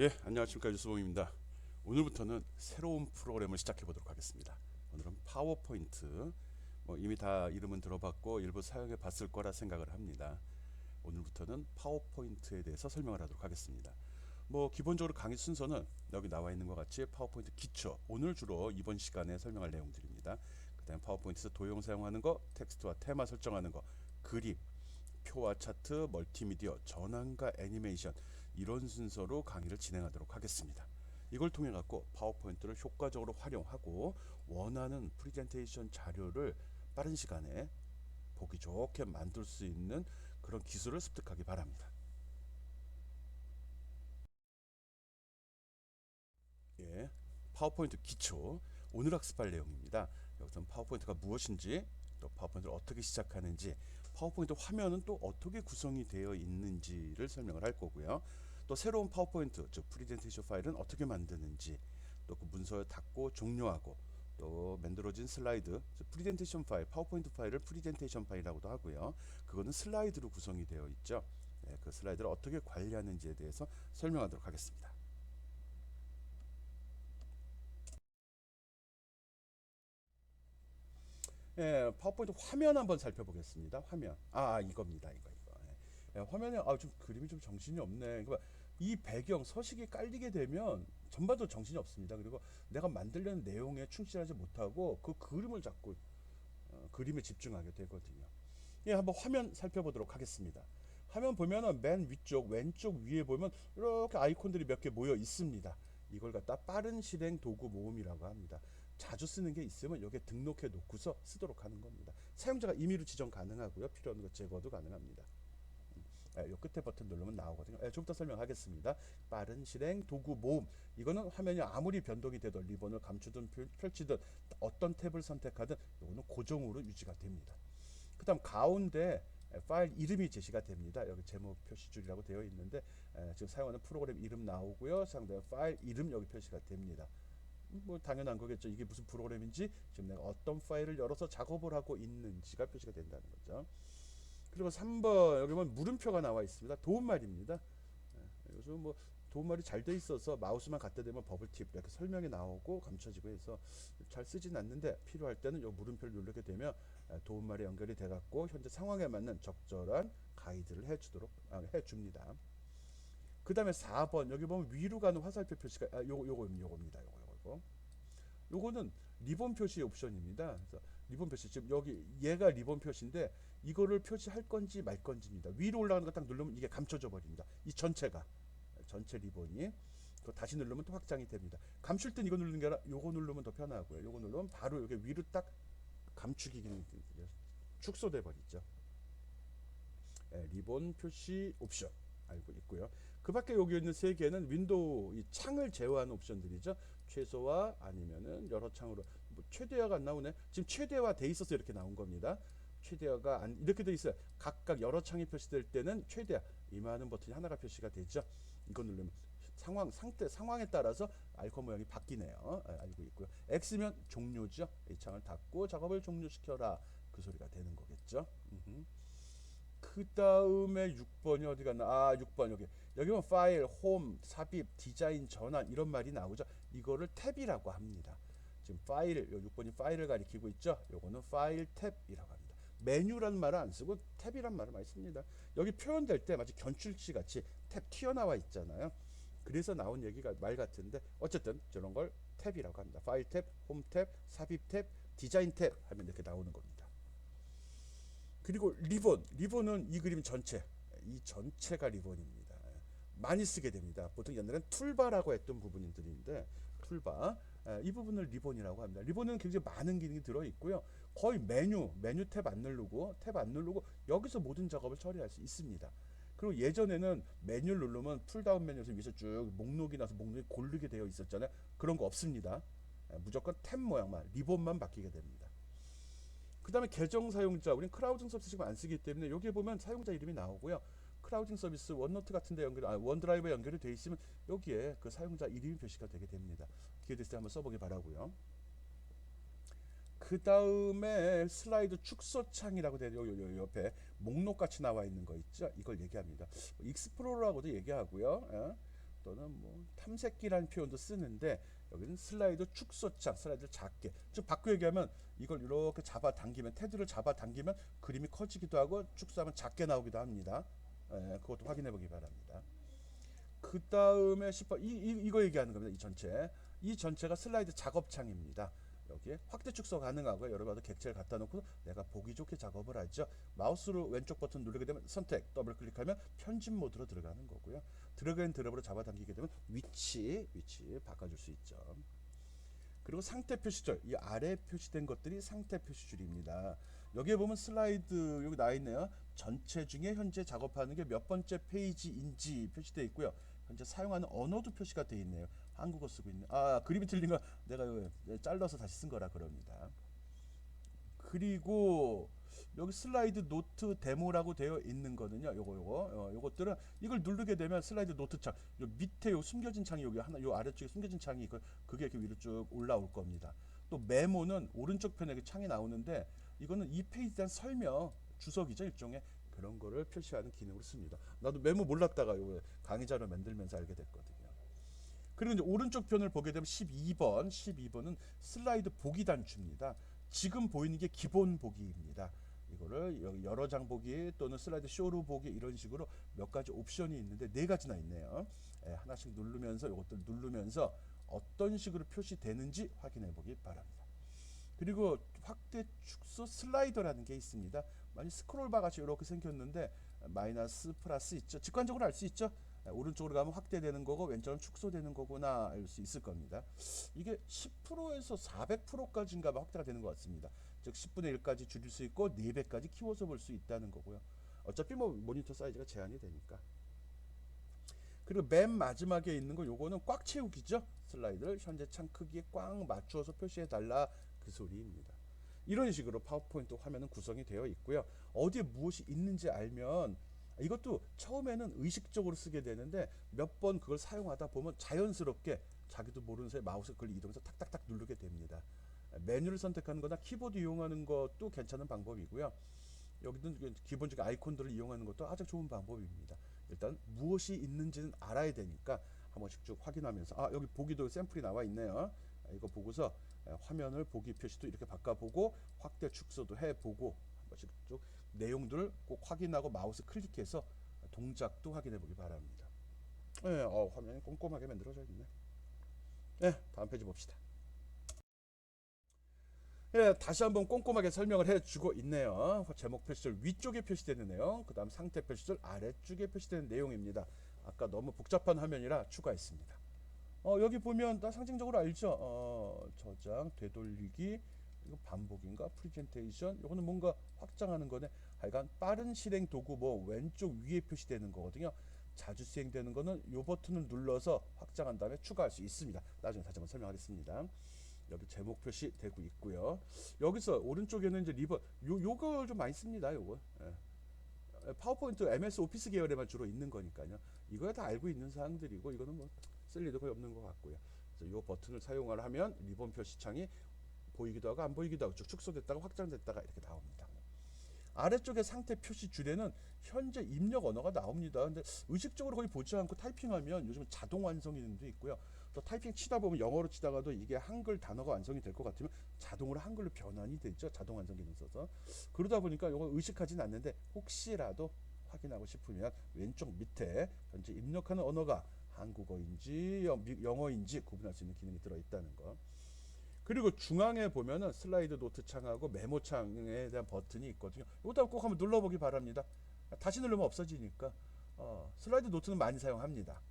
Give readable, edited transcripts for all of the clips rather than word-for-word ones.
예, 안녕하십니까 유수봉입니다. 오늘부터는 새로운 프로그램을 시작해 보도록 하겠습니다. 오늘은 파워포인트. 이미 다 이름은 들어봤고 일부 사용해 봤을 거라 생각을 합니다. 오늘부터는 파워포인트에 대해서 설명을 하도록 하겠습니다. 기본적으로 강의 순서는 여기 나와 있는 것 같이 파워포인트 기초, 오늘 주로 이번 시간에 설명할 내용들입니다. 그 다음에 파워포인트에서 도형 사용하는 거, 텍스트와 테마 설정하는 거, 그림, 표와 차트, 멀티미디어, 전환과 애니메이션, 이런 순서로 강의를 진행하도록 하겠습니다. 이걸 통해 갖고 파워포인트를 효과적으로 활용하고 원하는 프레젠테이션 자료를 빠른 시간에 보기 좋게 만들 수 있는 그런 기술을 습득하기 바랍니다. 예, 파워포인트 기초, 오늘 학습할 내용입니다. 여기서는 파워포인트가 무엇인지, 또 파워포인트를 어떻게 시작하는지, 파워포인트 화면은 또 어떻게 구성이 되어 있는지를 설명을 할 거고요. 또 새로운 파워포인트, 즉 프레젠테이션 파일은 어떻게 만드는지, 또 그 문서를 닫고 종료하고, 또 만들어진 슬라이드, 즉 프레젠테이션 파일, 파워포인트 파일을 프레젠테이션 파일이라고도 하고요. 그거는 슬라이드로 구성이 되어 있죠. 네, 그 슬라이드를 어떻게 관리하는지에 대해서 설명하도록 하겠습니다. 예, 파워포인트 화면 한번 살펴보겠습니다. 화면. 이겁니다. 이거. 화면에 좀 그림이 좀 정신이 없네. 그러니까 이 배경 서식이 깔리게 되면 전반적으로 정신이 없습니다. 그리고 내가 만들려는 내용에 충실하지 못하고 그 그림을 자꾸 그림에 집중하게 되거든요. 예, 한번 화면 살펴보도록 하겠습니다. 화면 보면은 맨 위쪽 왼쪽 위에 보면 이렇게 아이콘들이 몇 개 모여 있습니다. 이걸 갖다 빠른 실행 도구 모음이라고 합니다. 자주 쓰는 게 있으면 여기에 등록해 놓고서 쓰도록 하는 겁니다. 사용자가 임의로 지정 가능하고요. 필요한 것 제거도 가능합니다. 요 끝에 버튼 누르면 나오거든요. 좀더 설명하겠습니다. 빠른 실행 도구 모음. 이거는 화면이 아무리 변동이 돼도 리본을 감추든 펼치든 어떤 탭을 선택하든 이거는 고정으로 유지가 됩니다. 그 다음 가운데 파일 이름이 제시가 됩니다. 여기 제목 표시줄이라고 되어 있는데 지금 사용하는 프로그램 이름 나오고요. 사용되는 파일 이름 여기 표시가 됩니다. 당연한 거겠죠. 이게 무슨 프로그램인지, 지금 내가 어떤 파일을 열어서 작업을 하고 있는지가 표시가 된다는 거죠. 그리고 3번 여기 보면 물음표가 나와 있습니다. 도움말입니다. 요즘 도움말이 잘 돼 있어서 마우스만 갖다 대면 버블팁 이렇게 설명이 나오고 감춰지고 해서 잘 쓰진 않는데, 필요할 때는 이 물음표를 누르게 되면 도움말이 연결이 돼 갖고 현재 상황에 맞는 적절한 가이드를 해줍니다. 그 다음에 4번 여기 보면 위로 가는 화살표 표시가 요겁니다. 요거는 리본 표시 옵션입니다. 그래서 리본 표시, 지금 여기 얘가 리본 표시인데 이거를 표시할 건지 말 건지입니다. 위로 올라가는 거 딱 누르면 이게 감춰져 버립니다. 이 전체가, 전체 리본이. 그거 다시 누르면 또 확장이 됩니다. 감출 땐 이거 누르는 게 아니라 요거 누르면 더 편하고요. 요거 누르면 바로 여기 위로 딱 감추기 기능이 축소돼 버리죠. 리본 표시 옵션 알고 있고요. 그 밖에 여기 있는 세 개는 윈도우 이 창을 제어하는 옵션들이죠. 최소화 아니면은 여러 창으로, 최대화가 안 나오네. 지금 최대화 돼 있어서 이렇게 나온 겁니다. 최대화가 안 이렇게 돼 있어요. 각각 여러 창이 표시될 때는 최대화 이만한 버튼이 하나가 표시가 되죠. 이거 누르면 상황에 따라서 아이콘 모양이 바뀌네요. 알고 있고요. X면 종료죠. 이 창을 닫고 작업을 종료시켜라, 그 소리가 되는 거겠죠. 그 다음에 6번이 어디 갔나? 6번 여기 보면 파일, 홈, 삽입, 디자인, 전환 이런 말이 나오죠. 이거를 탭이라고 합니다. 지금 파일, 요 6번이 파일을 가리키고 있죠. 요거는 파일 탭이라고 합니다. 메뉴란 말을 안 쓰고 탭이란 말을 많이 씁니다. 여기 표현될 때 마치 견출치 같이 탭 튀어나와 있잖아요. 그래서 나온 얘기가 말 같은데, 어쨌든 저런 걸 탭이라고 합니다. 파일 탭, 홈 탭, 삽입 탭, 디자인 탭 하면 이렇게 나오는 겁니다. 그리고 리본은 이 그림 전체, 이 전체가 리본입니다. 많이 쓰게 됩니다. 보통 옛날엔 툴바라고 했던 부분들인데, 툴바, 이 부분을 리본이라고 합니다. 리본은 굉장히 많은 기능이 들어있고요. 거의 메뉴 탭 안 누르고 여기서 모든 작업을 처리할 수 있습니다. 그리고 예전에는 메뉴를 누르면 풀다운 메뉴에서 위에서 쭉 목록이 나서 목록이 고르게 되어 있었잖아요. 그런 거 없습니다. 무조건 탭 모양만, 리본만 바뀌게 됩니다. 그 다음에 계정 사용자, 우리는 크라우딩 서비스 지금 안 쓰기 때문에 여기에 보면 사용자 이름이 나오고요. 크라우딩 서비스 원노트 같은 데 원드라이브에 연결이 되어 있으면 여기에 그 사용자 이름이 표시가 되게 됩니다. 기회 됐을 때 한번 써보기 바라고요. 그 다음에 슬라이드 축소창이라고 되어 요 옆에 목록 같이 나와 있는 거 있죠. 이걸 얘기합니다. 익스플로러라고도 얘기하고요. 또는 뭐 탐색기라는 표현도 쓰는데 여기는 슬라이드 축소창, 슬라이드를 작게, 즉 바꿔 얘기하면 이걸 이렇게 잡아당기면, 테두리를 잡아당기면 그림이 커지기도 하고 축소하면 작게 나오기도 합니다. 그것도 확인해 보기 바랍니다. 그 다음에 10번 이거 얘기하는 겁니다. 이 전체가 슬라이드 작업창입니다. 여기에 확대 축소 가능하고요. 여러분도 객체를 갖다 놓고 내가 보기 좋게 작업을 하죠. 마우스로 왼쪽 버튼 누르게 되면 선택, 더블 클릭하면 편집 모드로 들어가는 거고요. 드래그 앤 드롭으로 잡아당기게 되면 위치 바꿔줄 수 있죠. 그리고 상태 표시줄, 이 아래 표시된 것들이 상태 표시줄입니다. 여기에 보면 슬라이드 여기 나와 있네요. 전체 중에 현재 작업하는 게 몇 번째 페이지인지 표시되어 있고요. 현재 사용하는 언어도 표시가 되어 있네요. 한국어 쓰고 있네. 그림이 틀린 거 내가 잘라서 다시 쓴 거라 그럽니다. 그리고 여기 슬라이드 노트 데모라고 되어 있는 거는요. 요것들은 이걸 누르게 되면 슬라이드 노트 창, 요 밑에 요 숨겨진 창이 여기 하나, 요 아래쪽에 숨겨진 창이 그게 이렇게 위로 쭉 올라올 겁니다. 또 메모는 오른쪽 편에 창이 나오는데 이거는 이 페이지에 대한 설명, 주석이죠, 일종의 그런 거를 표시하는 기능으로 씁니다. 나도 메모 몰랐다가 요 강의 자료 만들면서 알게 됐거든요. 그리고 이제 오른쪽 편을 보게 되면 12번은 슬라이드 보기 단추입니다. 지금 보이는 게 기본 보기입니다. 이거를 여러 장 보기 또는 슬라이드 쇼로 보기 이런 식으로 몇 가지 옵션이 있는데 네 가지나 있네요. 하나씩 누르면서 이것들 누르면서 어떤 식으로 표시되는지 확인해 보기 바랍니다. 그리고 확대 축소 슬라이더라는 게 있습니다. 많이 스크롤바 같이 이렇게 생겼는데 마이너스 플러스 있죠. 직관적으로 알 수 있죠. 오른쪽으로 가면 확대되는 거고 왼쪽은 축소되는 거구나 알 수 있을 겁니다. 이게 10%에서 400%까지인가 확대가 되는 것 같습니다. 즉 10분의 1까지 줄일 수 있고 4배까지 키워서 볼 수 있다는 거고요. 어차피 뭐 모니터 사이즈가 제한이 되니까. 그리고 맨 마지막에 있는 거 요거는 꽉 채우기죠. 슬라이드를 현재 창 크기에 꽉 맞추어서 표시해 달라 그 소리입니다. 이런 식으로 파워포인트 화면은 구성이 되어 있고요. 어디에 무엇이 있는지 알면 이것도 처음에는 의식적으로 쓰게 되는데 몇 번 그걸 사용하다 보면 자연스럽게 자기도 모르는 사이에 마우스 그걸 이동해서 탁탁탁 누르게 됩니다. 메뉴를 선택하는 거나 키보드 이용하는 것도 괜찮은 방법이고요. 여기는 기본적인 아이콘들을 이용하는 것도 아주 좋은 방법입니다. 일단 무엇이 있는지는 알아야 되니까 한 번씩 쭉 확인하면서 여기 보기도 샘플이 나와 있네요. 이거 보고서 화면을 보기 표시도 이렇게 바꿔보고 확대 축소도 해보고 한 번씩 쭉 내용들을 꼭 확인하고 마우스 클릭해서 동작도 확인해 보기 바랍니다. 화면이 꼼꼼하게 만들어져 있네. 다음 페이지 봅시다. 다시 한번 꼼꼼하게 설명을 해주고 있네요. 제목 표시줄 위쪽에 표시되는 내용, 그 다음 상태 표시줄 아래쪽에 표시되는 내용입니다. 아까 너무 복잡한 화면이라 추가했습니다. 여기 보면 다 상징적으로 알죠. 저장, 되돌리기, 이거 반복인가, 프레젠테이션, 이거는 뭔가 확장하는 거네. 하여간 빠른 실행 도구 뭐 왼쪽 위에 표시되는 거거든요. 자주 수행되는 거는 이 버튼을 눌러서 확장한 다음에 추가할 수 있습니다. 나중에 다시 한번 설명하겠습니다. 여기 제목 표시 되고 있고요. 여기서 오른쪽에는 이제 리본, 요걸 좀 많이 씁니다. 요거. 파워포인트, MS 오피스 계열에만 주로 있는 거니까요. 이거야 다 알고 있는 사항들이고 이거는 뭐 쓸 일도 거의 없는 것 같고요. 그래서 이 버튼을 사용을 하면 리본 표시창이 보이기도 하고 안 보이기도 하고 쭉 축소됐다가 확장됐다가 이렇게 나옵니다. 아래쪽에 상태 표시 줄에는 현재 입력 언어가 나옵니다. 근데 의식적으로 거의 보지 않고 타이핑하면 요즘 자동 완성 기능도 있고요. 또 타이핑 치다 보면 영어로 치다가도 이게 한글 단어가 완성이 될 것 같으면 자동으로 한글로 변환이 되죠. 자동 완성 기능 써서. 그러다 보니까 이거 의식하진 않는데 혹시라도 확인하고 싶으면 왼쪽 밑에 현재 입력하는 언어가 한국어인지 영어인지 구분할 수 있는 기능이 들어있다는 거. 그리고 중앙에 보면은 슬라이드 노트 창하고 메모 창에 대한 버튼이 있거든요. 이것도 꼭 한번 눌러보기 바랍니다. 다시 누르면 없어지니까. 슬라이드 노트는 많이 사용합니다.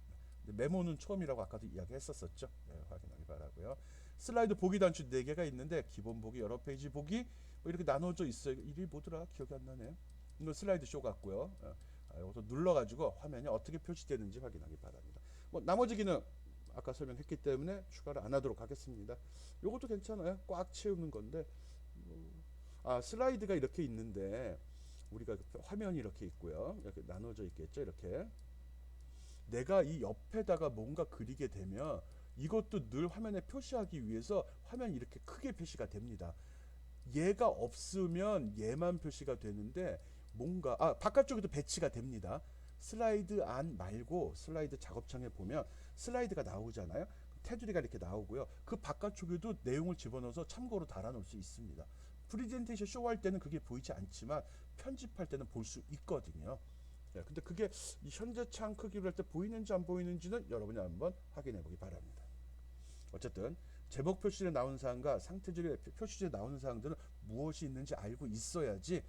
메모는 처음이라고 아까도 이야기했었었죠. 확인하기 바라고요. 슬라이드 보기 단추 4개가 있는데 기본 보기, 여러 페이지 보기 뭐 이렇게 나눠져 있어요. 이름이 뭐더라? 기억이 안 나네요. 이건 슬라이드 쇼 같고요. 이것도 눌러가지고 화면이 어떻게 표시되는지 확인하기 바랍니다. 뭐 나머지 기능 아까 설명했기 때문에 추가를 안 하도록 하겠습니다. 이것도 괜찮아요. 꽉 채우는 건데 슬라이드가 이렇게 있는데 우리가 화면이 이렇게 있고요. 이렇게 나눠져 있겠죠. 이렇게 내가 이 옆에다가 뭔가 그리게 되면 이것도 늘 화면에 표시하기 위해서 화면이 이렇게 크게 표시가 됩니다. 얘가 없으면 얘만 표시가 되는데 뭔가 바깥쪽에도 배치가 됩니다. 슬라이드 안 말고 슬라이드 작업창에 보면 슬라이드가 나오잖아요. 테두리가 이렇게 나오고요. 그 바깥쪽에도 내용을 집어넣어서 참고로 달아놓을 수 있습니다. 프레젠테이션 쇼할 때는 그게 보이지 않지만 편집할 때는 볼 수 있거든요. 네, 근데 그게 이 현재 창 크기로 할 때 보이는지 안 보이는지는 여러분이 한번 확인해 보기 바랍니다. 어쨌든 제목 표시에 나오는 사항과 상태줄에 표시에 나오는 사항들은 무엇이 있는지 알고 있어야지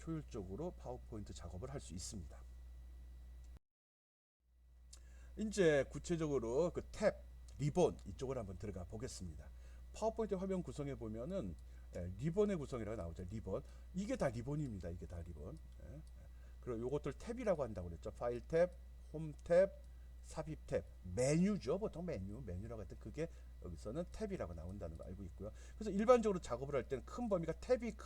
효율적으로 파워포인트 작업을 할 수 있습니다. 이제 구체적으로 그 탭, 리본 이쪽을 한번 들어가 보겠습니다. 파워포인트 화면 구성해 보면은 리본의 구성이라고 나오죠. 리본. 이게 다 리본입니다. 이게 다 리본. 그리고 요것들 탭이라고 한다고 그랬죠. 파일 탭, 홈 탭, 삽입 탭, 메뉴죠. 보통 메뉴라고 할 때 그게 여기서는 탭이라고 나온다는 거 알고 있고요. 그래서 일반적으로 작업을 할 때는 큰 범위가 탭이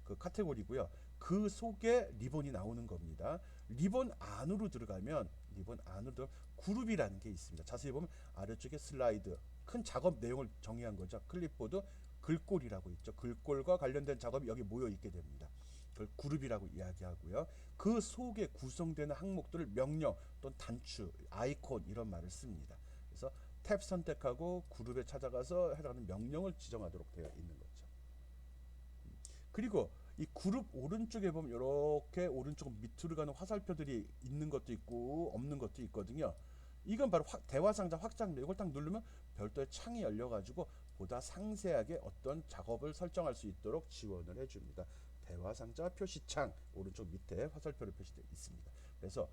그 카테고리고요. 그 속에 리본이 나오는 겁니다. 리본 안으로 그룹이라는 게 있습니다. 자세히 보면 아래쪽에 슬라이드, 큰 작업 내용을 정의한 거죠. 클립보드, 글꼴이라고 있죠. 글꼴과 관련된 작업이 여기 모여 있게 됩니다. 그걸 그룹이라고 이야기하고요. 그 속에 구성되는 항목들을 명령 또는 단추, 아이콘 이런 말을 씁니다. 그래서 탭 선택하고 그룹에 찾아가서 해당하는 명령을 지정하도록 되어 있는 거죠. 그리고 이 그룹 오른쪽에 보면 이렇게 오른쪽 밑으로 가는 화살표들이 있는 것도 있고 없는 것도 있거든요. 이건 바로 대화 상자 확장입니다. 이걸 딱 누르면 별도의 창이 열려가지고 보다 상세하게 어떤 작업을 설정할 수 있도록 지원을 해줍니다. 대화 상자 표시창 오른쪽 밑에 화살표로 표시되어 있습니다. 그래서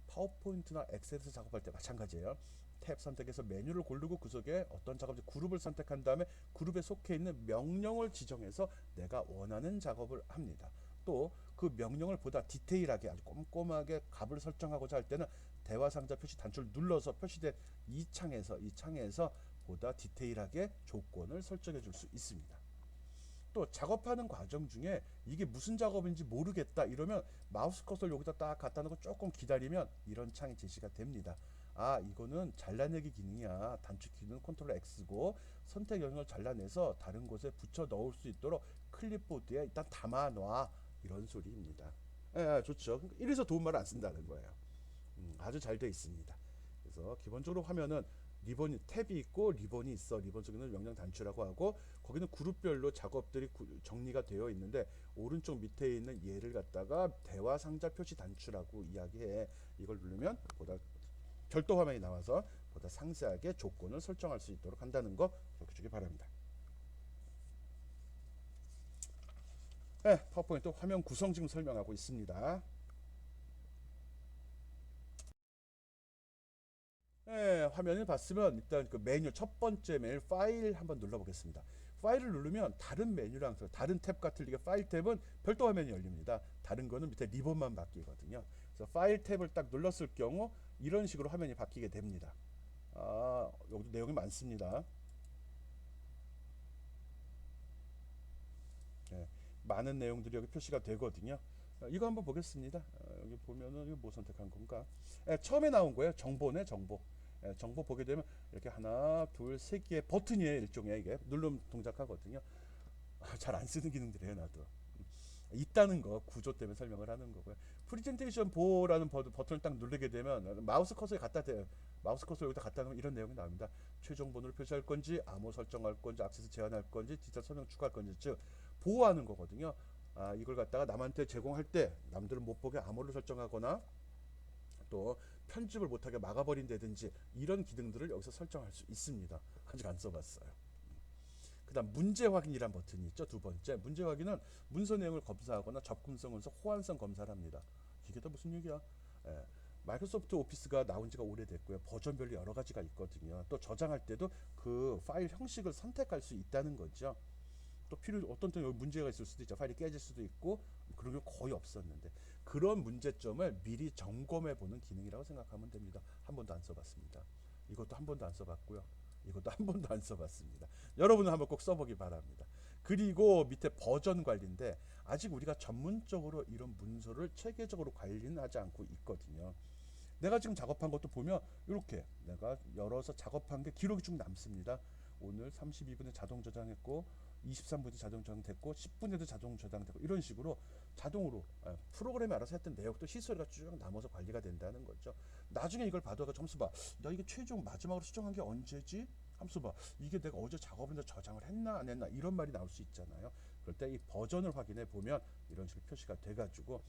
파워포인트나 엑셀에서 작업할 때 마찬가지예요. 탭 선택해서 메뉴를 고르고 그 속에 어떤 작업지 그룹을 선택한 다음에 그룹에 속해 있는 명령을 지정해서 내가 원하는 작업을 합니다. 또 그 명령을 보다 디테일하게 아주 꼼꼼하게 값을 설정하고자 할 때는 대화 상자 표시 단추를 눌러서 표시된 이 창에서 보다 디테일하게 조건을 설정해 줄 수 있습니다. 또 작업하는 과정 중에 이게 무슨 작업인지 모르겠다 이러면 마우스 커서를 여기다 딱 갖다 놓고 조금 기다리면 이런 창이 제시가 됩니다. 아, 이거는 잘라내기 기능이야. 단축키는 컨트롤 X고 선택 영역을 잘라내서 다른 곳에 붙여 넣을 수 있도록 클립보드에 일단 담아 놔. 이런 소리입니다. 좋죠. 이래서 도움말을 안 쓴다는 거예요. 아주 잘 되어 있습니다. 그래서 기본적으로 화면은 리본이 탭이 있고 리본이 있어. 리본 속에는 명령 단추라고 하고 거기는 그룹별로 작업들이 정리가 되어 있는데 오른쪽 밑에 있는 얘를 갖다가 대화 상자 표시 단추라고 이야기해. 이걸 누르면 보다 별도 화면이 나와서 보다 상세하게 조건을 설정할 수 있도록 한다는 거 기억해 주기 바랍니다. 네, 파워포인트 화면 구성 지금 설명하고 있습니다. 네, 화면을 봤으면 일단 그 메뉴 첫 번째 메뉴 파일 한번 눌러보겠습니다. 파일을 누르면 다른 메뉴랑 다른 탭과 틀리게 파일 탭은 별도 화면이 열립니다. 다른 거는 밑에 리본만 바뀌거든요. 그래서 파일 탭을 딱 눌렀을 경우 이런 식으로 화면이 바뀌게 됩니다. 여기도 내용이 많습니다. 네, 많은 내용들이 여기 표시가 되거든요. 이거 한번 보겠습니다. 여기 보면은 이거 뭐 선택한 건가? 처음에 나온 거예요. 정보네, 정보. 정보 보게 되면 이렇게 하나, 둘, 세 개의 버튼이에요. 일종의 이게 누름 동작하거든요. 잘 안 쓰는 기능들이에요, 나도. 있다는 거 구조 때문에 설명을 하는 거고요. 프레젠테이션 보라는 버튼을 딱 누르게 되면 마우스 커서에 갖다 대요. 마우스 커서 여기다 갖다 놓으면 이런 내용이 나옵니다. 최종 번호를 표시할 건지, 암호 설정할 건지, 액세스 제한할 건지, 디지털 설명 추가할 건지, 즉 보호하는 거거든요. 이걸 갖다가 남한테 제공할 때 남들은 못 보게 암호를 설정하거나 또 편집을 못하게 막아버린다든지 이런 기능들을 여기서 설정할 수 있습니다. 아직 안 써봤어요. 그다음 문제 확인이란 버튼이 있죠. 두 번째 문제 확인은 문서 내용을 검사하거나 접근성에서 호환성 검사를 합니다. 이게 또 무슨 얘기야? 마이크로소프트 오피스가 나온 지가 오래됐고요. 버전별로 여러 가지가 있거든요. 또 저장할 때도 그 파일 형식을 선택할 수 있다는 거죠. 또 어떤 때 문제가 있을 수도 있죠. 파일이 깨질 수도 있고 그런 게 거의 없었는데 그런 문제점을 미리 점검해 보는 기능이라고 생각하면 됩니다. 한 번도 안 써봤습니다. 이것도 한 번도 안 써봤고요. 이것도 한 번도 안 써봤습니다. 여러분은 한번 꼭 써보기 바랍니다. 그리고 밑에 버전 관리인데 아직 우리가 전문적으로 이런 문서를 체계적으로 관리는 하지 않고 있거든요. 내가 지금 작업한 것도 보면 이렇게 내가 열어서 작업한 게 기록이 쭉 남습니다. 오늘 32분에 자동 저장했고 23분에 자동 저장됐고 10분에도 자동 저장됐고 이런 식으로 자동으로 프로그램이 알아서 했던 내역도 히스토리가 쭉 남아서 관리가 된다는 거죠. 나중에 이걸 봐도 점수 봐. 나 이게 최종 마지막으로 수정한 게 언제지? 함수 봐. 이게 내가 어제 작업을 해서 저장을 했나 안 했나 이런 말이 나올 수 있잖아요. 그럴 때 이 버전을 확인해 보면 이런 식으로 표시가 돼가지고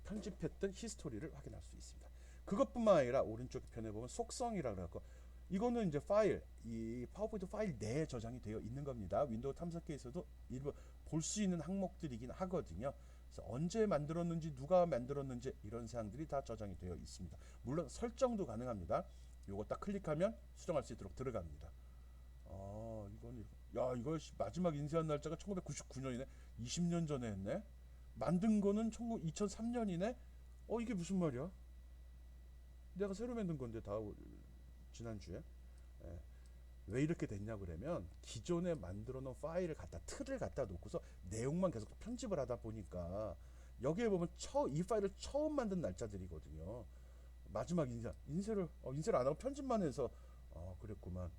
편집했던 히스토리를 확인할 수 있습니다. 그것뿐만 아니라 오른쪽 편에 보면 속성이라고 그래갖고 이거는 이제 파일, 이 파워포인트 파일 내에 저장이 되어 있는 겁니다. 윈도우 탐색기에서도 일부 볼 수 있는 항목들이긴 하거든요. 그래서 언제 만들었는지 누가 만들었는지 이런 사항들이 다 저장이 되어 있습니다. 물론 설정도 가능합니다. 요거 딱 클릭하면 수정할 수 있도록 들어갑니다. 이건 야 이거 마지막 인쇄한 날짜가 1999년이네. 20년 전에 했네. 만든 거는 2003년이네. 이게 무슨 말이야? 내가 새로 만든 건데 다 지난주에. 예. 왜 이렇게 됐냐 그러면 기존에 만들어 놓은 파일을 틀을 갖다 놓고서 내용만 계속 편집을 하다 보니까 여기에 보면 이 파일을 처음 만든 날짜들이거든요. 마지막 인쇄를 안 하고 편집만 해서 그랬구만.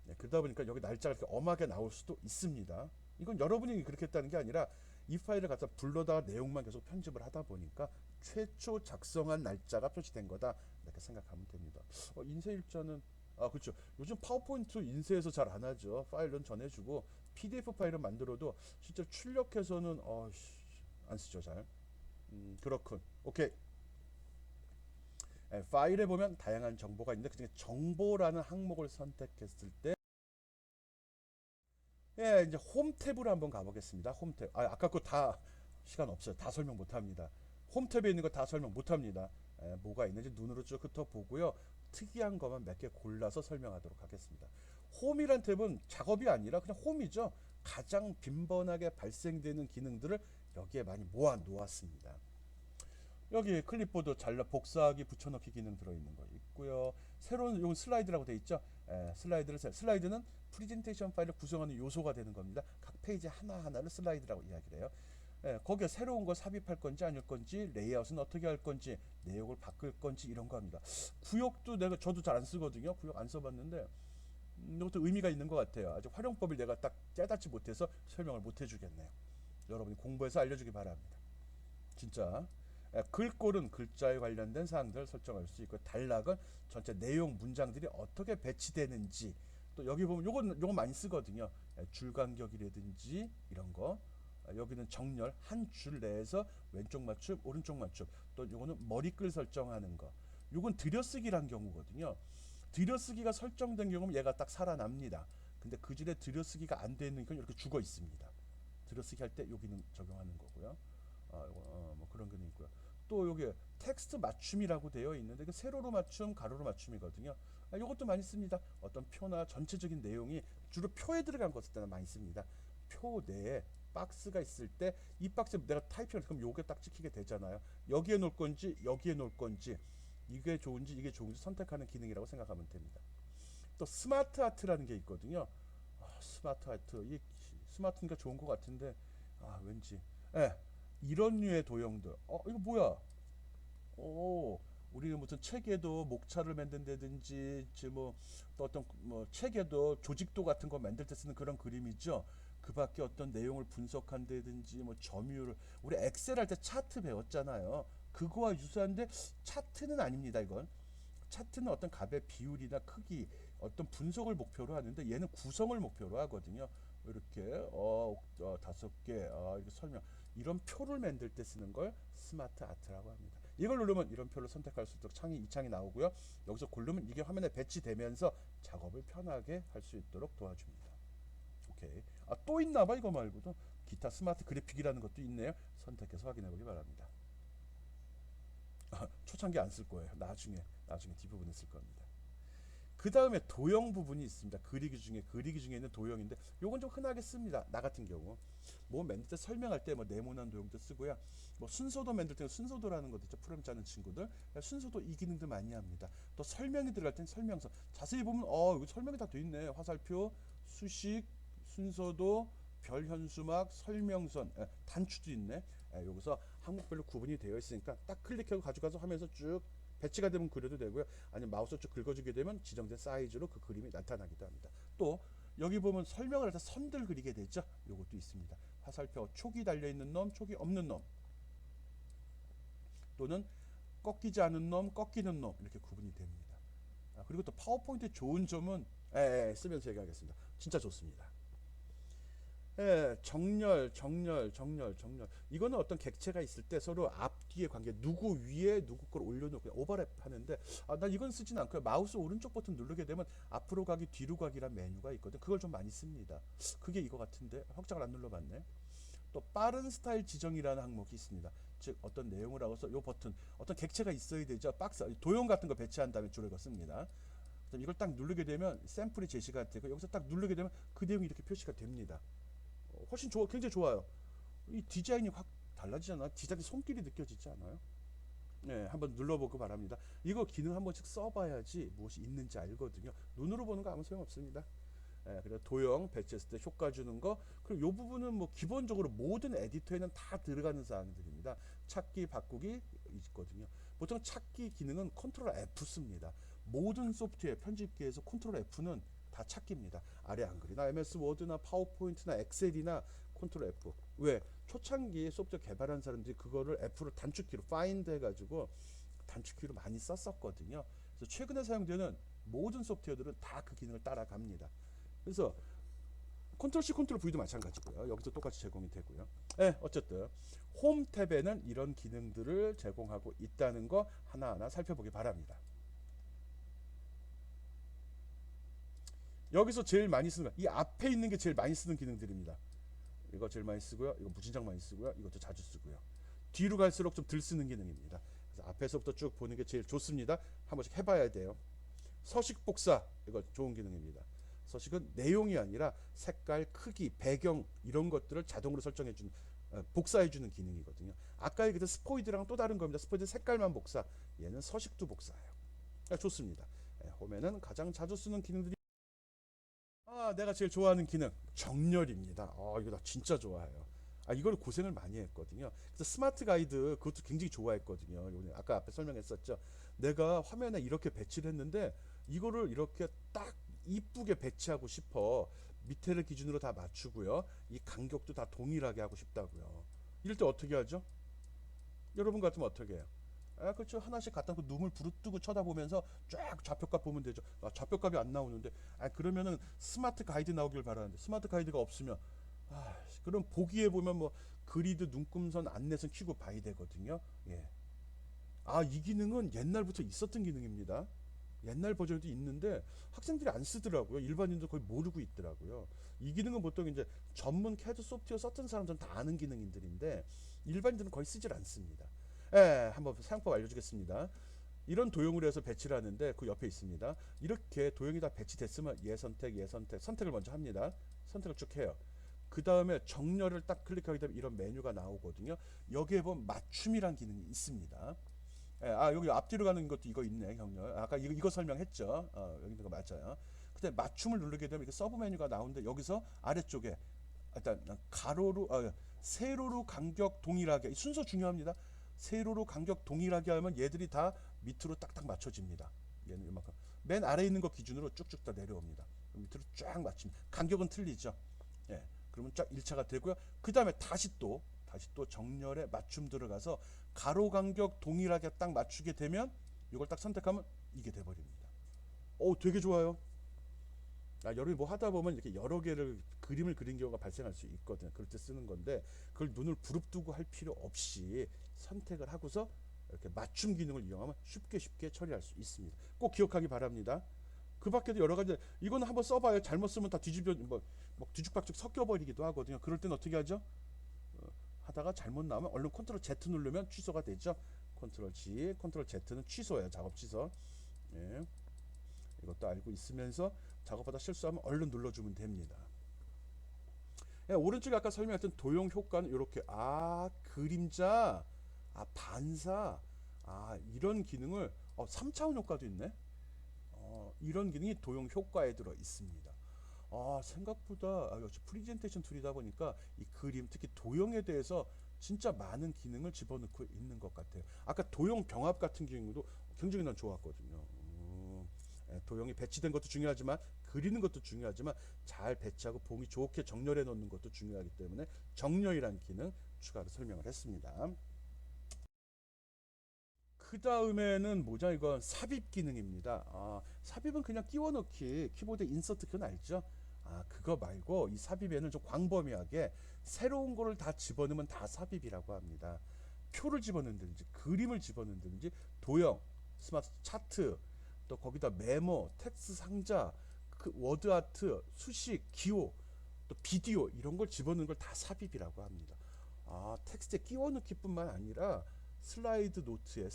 네, 그러다 보니까 여기 날짜가 이렇게 엄하게 나올 수도 있습니다. 이건 여러분이 그렇게 했다는 게 아니라 이 파일을 갖다 불러다가 내용만 계속 편집을 하다 보니까 최초 작성한 날짜가 표시된 거다 이렇게 생각하면 됩니다. 인쇄 일자는 그렇죠. 요즘 파워포인트 인쇄해서 잘 안 하죠. 파일은 전해주고 PDF 파일을 만들어도 실제 출력해서는 안 쓰죠 잘. 그렇군. 오케이. 파일에 보면 다양한 정보가 있는데 그중에 정보라는 항목을 선택했을 때 이제 홈 탭으로 한번 가보겠습니다. 홈 탭. 아까 거 다 시간 없어요. 다 설명 못합니다. 홈 탭에 있는 거 다 설명 못합니다. 뭐가 있는지 눈으로 쭉 훑어보고요. 특이한 것만 몇 개 골라서 설명하도록 하겠습니다. 홈이란 탭은 작업이 아니라 그냥 홈이죠. 가장 빈번하게 발생되는 기능들을 여기에 많이 모아 놓았습니다. 여기 클립보드 잘라 복사하기 붙여넣기 기능 들어있는 거 있고요. 새로운 요 슬라이드라고 돼 있죠. 슬라이드는 프레젠테이션 파일을 구성하는 요소가 되는 겁니다. 각 페이지 하나하나를 슬라이드라고 이야기를 해요. 거기에 새로운 걸 삽입할 건지 아닐 건지, 레이아웃은 어떻게 할 건지, 내용을 바꿀 건지 이런 거 합니다. 구역도 저도 잘 안 쓰거든요. 구역 안 써봤는데 이것도 의미가 있는 것 같아요. 아직 활용법을 내가 딱 깨닫지 못해서 설명을 못 해주겠네요. 여러분이 공부해서 알려주기 바랍니다. 진짜. 글꼴은 글자에 관련된 사항들을 설정할 수 있고, 단락은 전체 내용 문장들이 어떻게 배치되는지, 또 여기 보면 요건 많이 쓰거든요. 줄 간격이라든지 이런 거. 여기는 정렬 한 줄 내에서 왼쪽 맞춤 오른쪽 맞춤, 또 요거는 머리글 설정하는 거. 요건 들여쓰기란 경우거든요. 들여쓰기가 설정된 경우는 얘가 딱 살아납니다. 근데 그 줄에 들여쓰기가 안 되는 건 이렇게 죽어 있습니다. 들여쓰기 할 때 여기는 적용하는 거고요. 뭐 그런 게 있고요. 또 여기 텍스트 맞춤이라고 되어 있는데 그 세로로 맞춤, 가로로 맞춤이거든요. 이것도 많이 씁니다. 어떤 표나 전체적인 내용이 주로 표에 들어간 것을 때는 많이 씁니다. 표 내에 박스가 있을 때 이 박스에 내가 타이핑을 그럼 요게 딱 찍히게 되잖아요. 여기에 놓을 건지 여기에 놓을 건지, 이게 좋은지 이게 좋은지 선택하는 기능이라고 생각하면 됩니다. 또 스마트 아트라는 게 있거든요. 스마트 아트, 이 스마트니까 좋은 것 같은데 왠지 이런 류의 도형들. 이거 뭐야? 우리는 무슨 책에도 목차를 만든다든지, 뭐 또 어떤 뭐 책에도 조직도 같은 거 만들 때 쓰는 그런 그림이죠. 그 밖에 어떤 내용을 분석한다든지, 뭐 점유율, 우리 엑셀 할 때 차트 배웠잖아요. 그거와 유사한데 차트는 아닙니다. 이건 차트는 어떤 값의 비율이나 크기, 어떤 분석을 목표로 하는데 얘는 구성을 목표로 하거든요. 이렇게 5개 이렇게 설명, 이런 표를 만들 때 쓰는 걸 스마트 아트라고 합니다. 이걸 누르면 이런 표를 선택할 수 있도록 이 창이 나오고요. 여기서 고르면 이게 화면에 배치되면서 작업을 편하게 할 수 있도록 도와줍니다. 오케이. 또 있나봐. 이거 말고도 기타 스마트 그래픽이라는 것도 있네요. 선택해서 확인해 보기 바랍니다. 초창기 안 쓸 거예요. 나중에 뒷부분에 쓸 겁니다. 그 다음에 도형 부분이 있습니다. 그리기 중에 있는 도형인데 요건 좀 흔하게 씁니다. 나 같은 경우 뭐 만들 때 설명할 때 뭐 네모난 도형도 쓰고요. 뭐 순서도 만들 때 순서도라는 것도 있죠. 프로그램 짜는 친구들 순서도 이 기능들 많이 합니다. 또 설명이 들어갈 땐 설명서 자세히 보면 이거 설명이 다 돼 있네. 화살표, 수식, 순서도, 별 현수막, 설명선, 단추도 있네. 여기서 항목별로 구분이 되어 있으니까 딱 클릭하고 가져가서 화면에서 쭉 배치가 되면 그려도 되고요. 아니면 마우스 쭉 긁어주게 되면 지정된 사이즈로 그 그림이 나타나기도 합니다. 또 여기 보면 설명을 해서 선들 그리게 되죠. 이것도 있습니다. 화살표 촉이 달려있는 놈, 촉이 없는 놈. 또는 꺾이지 않은 놈, 꺾이는 놈 이렇게 구분이 됩니다. 그리고 또 파워포인트의 좋은 점은 쓰면서 얘기하겠습니다. 진짜 좋습니다. 정렬. 이거는 어떤 객체가 있을 때 서로 앞뒤의 관계, 누구 위에 누구 걸 올려놓고 오버랩 하는데, 나 이건 쓰진 않고요. 마우스 오른쪽 버튼 누르게 되면 앞으로 가기, 뒤로 가기란 메뉴가 있거든. 그걸 좀 많이 씁니다. 그게 이거 같은데 확장을 안 눌러봤네. 또 빠른 스타일 지정이라는 항목이 있습니다. 즉 어떤 내용을 하고서 이 버튼, 어떤 객체가 있어야 되죠. 박스, 도형 같은 거 배치한 다음에 주로 이거 씁니다. 이걸 딱 누르게 되면 샘플이 제시가 되고, 여기서 딱 누르게 되면 그 내용이 이렇게 표시가 됩니다. 훨씬 좋아, 굉장히 좋아요. 이 디자인이 확 달라지잖아. 디자인이 손길이 느껴지지 않아요? 네, 한번 눌러보고 바랍니다. 이거 기능 한 번씩 써봐야지 무엇이 있는지 알거든요. 눈으로 보는 거 아무 소용없습니다. 그래서 도형 배치했을 때 효과 주는 거, 그리고 이 부분은 뭐 기본적으로 모든 에디터에는 다 들어가는 사항들입니다. 찾기 바꾸기 있거든요. 보통 찾기 기능은 컨트롤 F 씁니다. 모든 소프트웨어 편집기에서 컨트롤 F는 다 찾기입니다. 아래 한글이나 MS 워드나 파워포인트나 엑셀이나 컨트롤 F. 왜? 초창기 소프트웨어 개발한 사람들이 그거를 F를 단축키로 파인드 해가지고 단축키로 많이 썼었거든요. 그래서 최근에 사용되는 모든 소프트웨어들은 다 그 기능을 따라갑니다. 그래서 컨트롤 C, 컨트롤 V도 마찬가지고요. 여기서 똑같이 제공이 되고요. 어쨌든 홈 탭에는 이런 기능들을 제공하고 있다는 거 하나하나 살펴보기 바랍니다. 여기서 제일 많이 쓰는 거, 이 앞에 있는 게 제일 많이 쓰는 기능들입니다. 이거 제일 많이 쓰고요. 이거 무진장 많이 쓰고요. 이것도 자주 쓰고요. 뒤로 갈수록 좀 덜 쓰는 기능입니다. 그래서 앞에서부터 쭉 보는 게 제일 좋습니다. 한 번씩 해봐야 돼요. 서식 복사, 이거 좋은 기능입니다. 서식은 내용이 아니라 색깔, 크기, 배경 이런 것들을 자동으로 설정해주는, 복사해주는 기능이거든요. 아까 얘기했던 스포이드랑 또 다른 겁니다. 스포이드 색깔만 복사, 얘는 서식도 복사예요. 좋습니다. 홈에는 가장 자주 쓰는 기능들이, 내가 제일 좋아하는 기능 정렬입니다. 이거 나 진짜 좋아해요. 이걸 고생을 많이 했거든요. 그래서 스마트 가이드 그것도 굉장히 좋아했거든요. 아까 앞에 설명했었죠. 내가 화면에 이렇게 배치를 했는데 이거를 이렇게 딱 이쁘게 배치하고 싶어. 밑에를 기준으로 다 맞추고요. 이 간격도 다 동일하게 하고 싶다고요. 이럴 때 어떻게 하죠? 여러분 같으면 어떻게 해요? 그렇죠. 하나씩 갖다 놓고 눈을 부릅뜨고 쳐다보면서 쫙 좌표값 보면 되죠. 좌표값이 안 나오는데, 그러면은 스마트 가이드 나오길 바라는데, 스마트 가이드가 없으면, 그럼 보기에 보면 뭐 그리드, 눈금선, 안내선 켜고 봐야 되거든요. 예. 이 기능은 옛날부터 있었던 기능입니다. 옛날 버전도 있는데 학생들이 안 쓰더라고요. 일반인도 거의 모르고 있더라고요. 이 기능은 보통 이제 전문 CAD 소프트웨어 썼던 사람들은 다 아는 기능들인데 일반인들은 거의 쓰질 않습니다. 한번 사용법 알려주겠습니다. 이런 도형으로 해서 배치를 하는데 그 옆에 있습니다. 이렇게 도형이 다 배치됐으면 선택을 먼저 합니다. 선택을 쭉 해요. 그 다음에 정렬을 딱 클릭하게 되면 이런 메뉴가 나오거든요. 여기에 보면 맞춤이란 기능이 있습니다. 여기 앞뒤로 가는 것도 이거 있네, 경렬. 아까 이거 설명했죠. 여기 있는 거 맞아요. 근데 맞춤을 누르게 되면 이렇게 서브 메뉴가 나오는데 여기서 아래쪽에 일단 가로로, 세로로 간격 동일하게, 순서 중요합니다. 세로로 간격 동일하게 하면 얘들이 다 밑으로 딱딱 맞춰집니다. 얘는 이만큼. 맨 아래 있는 거 기준으로 쭉쭉 다 내려옵니다. 밑으로 쫙 맞춥니다. 간격은 틀리죠. 그러면 쫙 1차가 되고요. 그 다음에 다시 또 정렬에 맞춤 들어가서 가로 간격 동일하게 딱 맞추게 되면 이걸 딱 선택하면 이게 돼버립니다. 되게 좋아요. 여러분이 뭐 하다 보면 이렇게 여러 개를 그림을 그린 경우가 발생할 수 있거든요. 그럴 때 쓰는 건데 그걸 눈을 부릅뜨고 할 필요 없이 선택을 하고서 이렇게 맞춤 기능을 이용하면 쉽게 처리할 수 있습니다. 꼭 기억하기 바랍니다. 그 밖에도 여러 가지, 이거는 한번 써봐요. 잘못 쓰면 다 뒤죽박죽 섞여버리기도 하거든요. 그럴 땐 어떻게 하죠? 하다가 잘못 나오면 얼른 컨트롤 Z 누르면 취소가 되죠. 컨트롤 G, 컨트롤 Z는 취소예요. 작업 취소. 이것도 알고 있으면서 작업하다 실수하면 얼른 눌러주면 됩니다. 오른쪽에 아까 설명했던 도형 효과는 이렇게 그림자, 반사, 이런 기능을 3차원 효과도 있네. 이런 기능이 도형 효과에 들어 있습니다. 생각보다 역시 프리젠테이션 툴이다 보니까 이 그림, 특히 도형에 대해서 진짜 많은 기능을 집어넣고 있는 것 같아요. 아까 도형 병합 같은 경우도 굉장히 난 좋았거든요. 도형이 배치된 것도 중요하지만 그리는 것도 중요하지만 잘 배치하고 보기 좋게 정렬해 놓는 것도 중요하기 때문에 정렬이라는 기능 추가로 설명을 했습니다. 그 다음에는 뭐냐, 이건 삽입 기능입니다. 삽입은 그냥 끼워 넣기, 키보드 인서트 그건 알죠? 그거 말고 이 삽입에는 좀 광범위하게 새로운 거를 다 집어넣으면 다 삽입이라고 합니다. 표를 집어넣는다든지 그림을 집어넣는다든지 도형, 스마트 차트, 또 거기다 메모, 텍스트 상자, 그 워드 아트, 수식, 기호, 또 비디오 이런 걸 집어넣는 걸 다 삽입이라고 합니다. 텍스트에 끼워 넣기뿐만 아니라 슬라이드에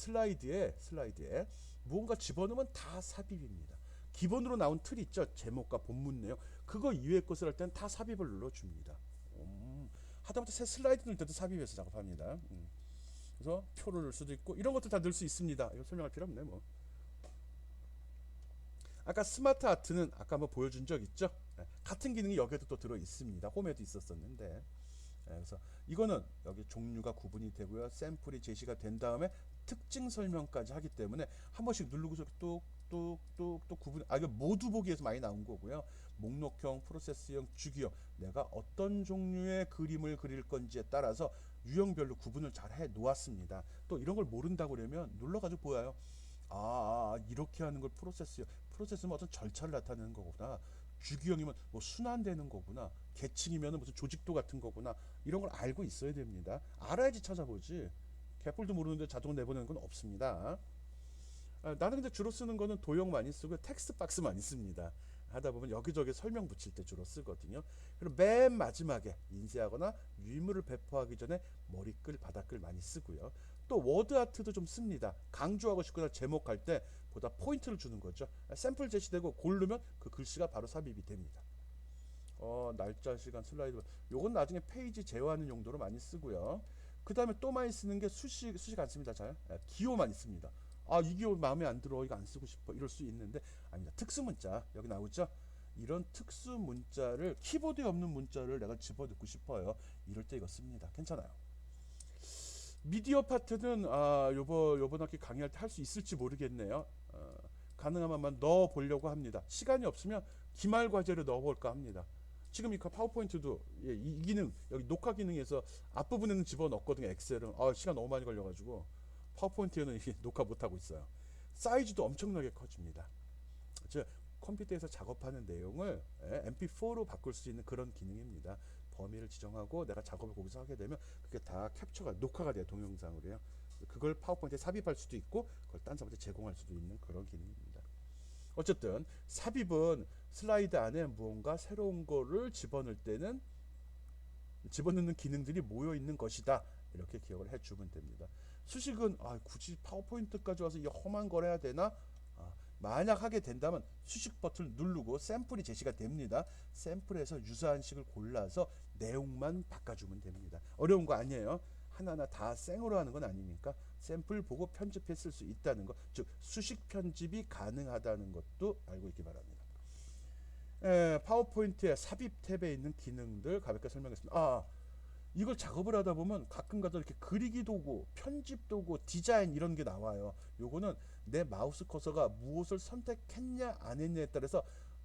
무언가 집어넣으면 다 삽입입니다. 기본으로 나온 틀 있죠. 제목과 본문 내용. 그거 이외의 것을 할 때는 다 삽입을 눌러줍니다. 하다못해 새 슬라이드 넣을 때도 삽입해서 작업합니다. 그래서 표를 넣을 수도 있고 이런 것들 다 넣을 수 있습니다. 이거 설명할 필요 없네 뭐. 아까 스마트 아트는 아까 한번 보여준 적 있죠? 같은 기능이 여기에도 또 들어 있습니다. 홈에도 있었었는데. 그래서 이거는 여기 종류가 구분이 되고요. 샘플이 제시가 된 다음에 특징 설명까지 하기 때문에 한 번씩 누르고서 뚝뚝뚝뚝 구분. 이거 모두 보기에서 많이 나온 거고요. 목록형, 프로세스형, 주기형. 내가 어떤 종류의 그림을 그릴 건지에 따라서 유형별로 구분을 잘 해 놓았습니다. 또 이런 걸 모른다고 그러면 눌러가지고 보여요. 이렇게 하는 걸 프로세스형. 프로세스는 어떤 절차를 나타내는 거구나. 주기형이면 뭐 순환되는 거구나. 계층이면 무슨 조직도 같은 거구나. 이런 걸 알고 있어야 됩니다. 알아야지 찾아보지. 개뿔도 모르는데 자동 내보내는 건 없습니다. 나는 근데 주로 쓰는 거는 도형 많이 쓰고 텍스트 박스 많이 씁니다. 하다 보면 여기저기 설명 붙일 때 주로 쓰거든요. 그리고 맨 마지막에 인쇄하거나 유인물을 배포하기 전에 머리글, 바닥글 많이 쓰고요. 또 워드 아트도 좀 씁니다. 강조하고 싶거나 제목할 때 보다 포인트를 주는 거죠. 샘플 제시되고 고르면 그 글씨가 바로 삽입이 됩니다. 날짜, 시간, 슬라이드. 요건 나중에 페이지 제어하는 용도로 많이 쓰고요. 그 다음에 또 많이 쓰는 게 수식 안 씁니다. 잘. 기호 많이 씁니다. 이 기호 마음에 안 들어. 이거 안 쓰고 싶어. 이럴 수 있는데 아닙니다. 특수 문자 여기 나오죠. 이런 특수 문자를 키보드에 없는 문자를 내가 집어넣고 싶어요. 이럴 때 이거 씁니다. 괜찮아요. 미디어 파트는 요번 학기 강의할 때 할 수 있을지 모르겠네요. 가능하면 한번 넣어 보려고 합니다. 시간이 없으면 기말 과제를 넣어 볼까 합니다. 지금 이 파워포인트도 이 기능 여기 녹화 기능에서 앞부분에는 집어넣거든요. 엑셀은 시간 너무 많이 걸려가지고 파워포인트에는 녹화 못 하고 있어요. 사이즈도 엄청나게 커집니다. 즉 컴퓨터에서 작업하는 내용을 MP4로 바꿀 수 있는 그런 기능입니다. 범위를 지정하고 내가 작업을 거기서 하게 되면 그게 다 캡처가 녹화가 돼요. 동영상으로요. 그걸 파워포인트에 삽입할 수도 있고 그걸 딴 사람한테 제공할 수도 있는 그런 기능입니다. 어쨌든 삽입은 슬라이드 안에 무언가 새로운 거를 집어넣을 때는 집어넣는 기능들이 모여 있는 것이다. 이렇게 기억을 해주면 됩니다. 수식은 굳이 파워포인트까지 와서 이 험한 걸 해야 되나? 만약 하게 된다면 수식 버튼을 누르고 샘플이 제시가 됩니다. 샘플에서 유사한 식을 골라서 내용만 바꿔주면 됩니다. 어려운 거 아니에요. 하나하나 다 생으로 하는 건 아니니까 샘플 보고 편집해 쓸 수 있다는 것, 즉 수식 편집이 가능하다는 것도 알고 있기 바랍니다. 파워포인트의 삽입 탭에 있는 기능들 가볍게 설명했습니다. 이걸 작업을 하다 보면 가끔가다 이렇게 그리기 도구, 편집 도구, 디자인 이런 게 나와요. 요거는 내 마우스 커서가 무엇을 선택했냐 안 했냐에 따라서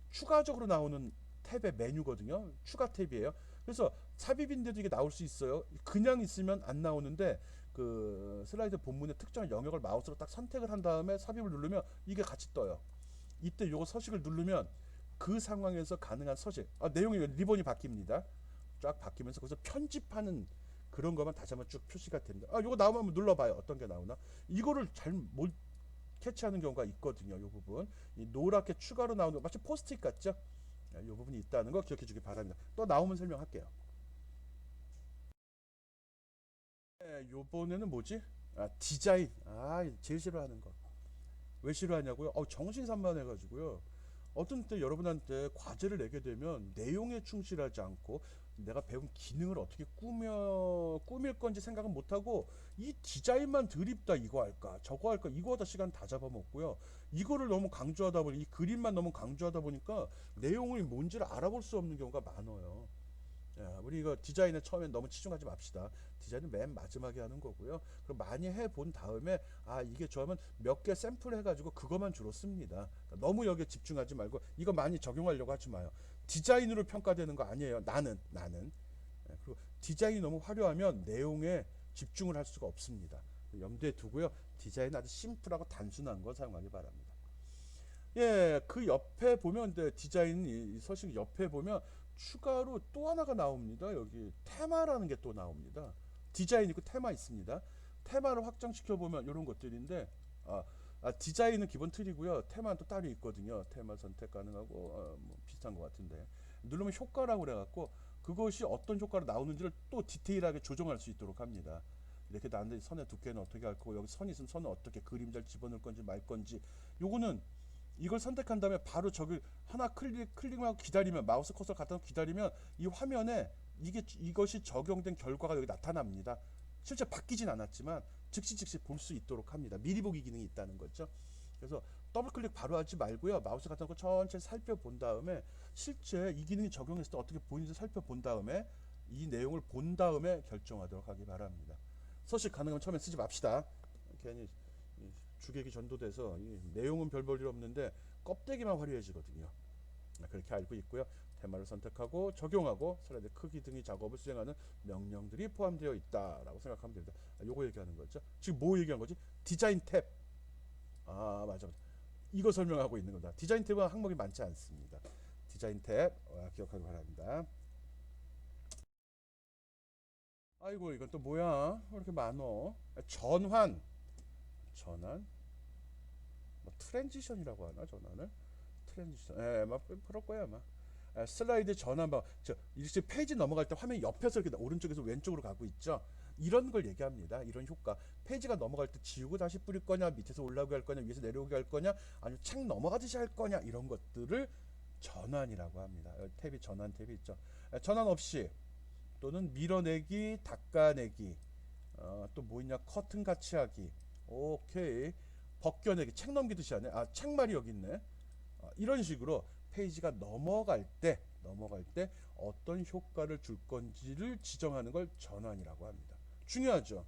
추가적으로 나오는 탭의 메뉴거든요. 추가 탭이에요. 그래서 삽입인데도 이게 나올 수 있어요. 그냥 있으면 안 나오는데 그 슬라이드 본문의 특정한 영역을 마우스로 딱 선택을 한 다음에 삽입을 누르면 이게 같이 떠요. 이때 요거 서식을 누르면 그 상황에서 가능한 서식, 내용이 리본이 바뀝니다. 쫙 바뀌면서 거기서 편집하는 그런 것만 다시 한번 쭉 표시가 됩니다. 요거 나오면 한번 눌러봐요. 어떤 게 나오나. 이거를 잘 못 캐치하는 경우가 있거든요. 이 부분. 이 노랗게 추가로 나오는 거 마치 포스트잇 같죠? 이 부분이 있다는 거 기억해 주기 바랍니다. 또 나오면 설명할게요. 요번에는 뭐지? 디자인. 제일 싫어하는 거. 왜 싫어하냐고요? 정신산만해가지고요. 어떤 때 여러분한테 과제를 내게 되면 내용에 충실하지 않고 내가 배운 기능을 어떻게 꾸밀 건지 생각은 못하고 이 디자인만 드립다 이거 할까 저거 할까 이거 하다 시간 다 잡아먹고요. 이거를 너무 강조하다 보니 이 그림만 너무 강조하다 보니까 내용이 뭔지를 알아볼 수 없는 경우가 많아요. 우리 이거 디자인에 처음엔 너무 치중하지 맙시다. 디자인은 맨 마지막에 하는 거고요. 그럼 많이 해본 다음에 이게 좋아하면 몇 개 샘플 해가지고 그것만 주로 씁니다. 그러니까 너무 여기에 집중하지 말고 이거 많이 적용하려고 하지 마요. 디자인으로 평가되는 거 아니에요. 나는. 그리고 디자인이 너무 화려하면 내용에 집중을 할 수가 없습니다. 염두에 두고요. 디자인 아주 심플하고 단순한 거 사용하기 바랍니다. 예, 그 옆에 보면 디자인 이 서식 옆에 보면 추가로 또 하나가 나옵니다. 여기 테마라는 게 또 나옵니다. 디자인 있고 테마 있습니다. 테마를 확장시켜 보면 이런 것들인데 아, 디자인은 기본 틀이고요. 테마는 또 따로 있거든요. 테마 선택 가능하고 뭐 비슷한 것 같은데 누르면 효과라고 그래갖고 그것이 어떤 효과로 나오는지를 또 디테일하게 조정할 수 있도록 합니다. 이렇게 나는데 선의 두께는 어떻게 할 거고 여기 선이 있으면 선은 어떻게 그림자를 집어넣을 건지 말 건지 요거는 이걸 선택한 다음에 바로 저기 하나 클릭하고 기다리면 마우스 커서 갖다 놓고 기다리면 이 화면에 이것이 적용된 결과가 여기 나타납니다. 실제 바뀌진 않았지만 즉시 볼 수 있도록 합니다. 미리 보기 기능이 있다는 거죠. 그래서 더블 클릭 바로 하지 말고요. 마우스 갖다 놓고 천천히 살펴본 다음에 실제 이 기능이 적용했을 때 어떻게 보이는지 살펴본 다음에 이 내용을 본 다음에 결정하도록 하기 바랍니다. 서식 가능하면 처음에 쓰지 맙시다. 괜히 주객이 전도돼서 이 내용은 별 볼 일 없는데 껍데기만 화려해지거든요. 그렇게 알고 있고요. 테마를 선택하고 적용하고 슬라이드 크기 등의 작업을 수행하는 명령들이 포함되어 있다라고 생각하면 됩니다. 요거 얘기하는 거죠. 지금 뭐 얘기한 거지? 디자인 탭. 맞아. 이거 설명하고 있는 겁니다. 디자인 탭은 항목이 많지 않습니다. 디자인 탭 기억하기 바랍니다. 아이고 이건 또 뭐야? 왜 이렇게 많어? 전환. 뭐 트랜지션이라고 하나 전환을? 트랜지션. 막 그럴 거야 아마. 슬라이드 전환 이렇게 페이지 넘어갈 때 화면이 옆에서 이렇게 오른쪽에서 왼쪽으로 가고 있죠. 이런 걸 얘기합니다. 이런 효과. 페이지가 넘어갈 때 지우고 다시 뿌릴 거냐, 밑에서 올라오게 할 거냐, 위에서 내려오게 할 거냐, 아니면 책 넘어가듯이 할 거냐 이런 것들을 전환이라고 합니다. 여기 탭이 전환 탭이 있죠. 전환 없이 또는 밀어내기, 닦아내기, 또 뭐 있냐, 커튼 같이 하기, 오케이, 벗겨내기, 책 넘기듯이 하네. 책말이 여기 있네. 이런 식으로 페이지가 넘어갈 때 어떤 효과를 줄 건지를 지정하는 걸 전환이라고 합니다. 중요하죠.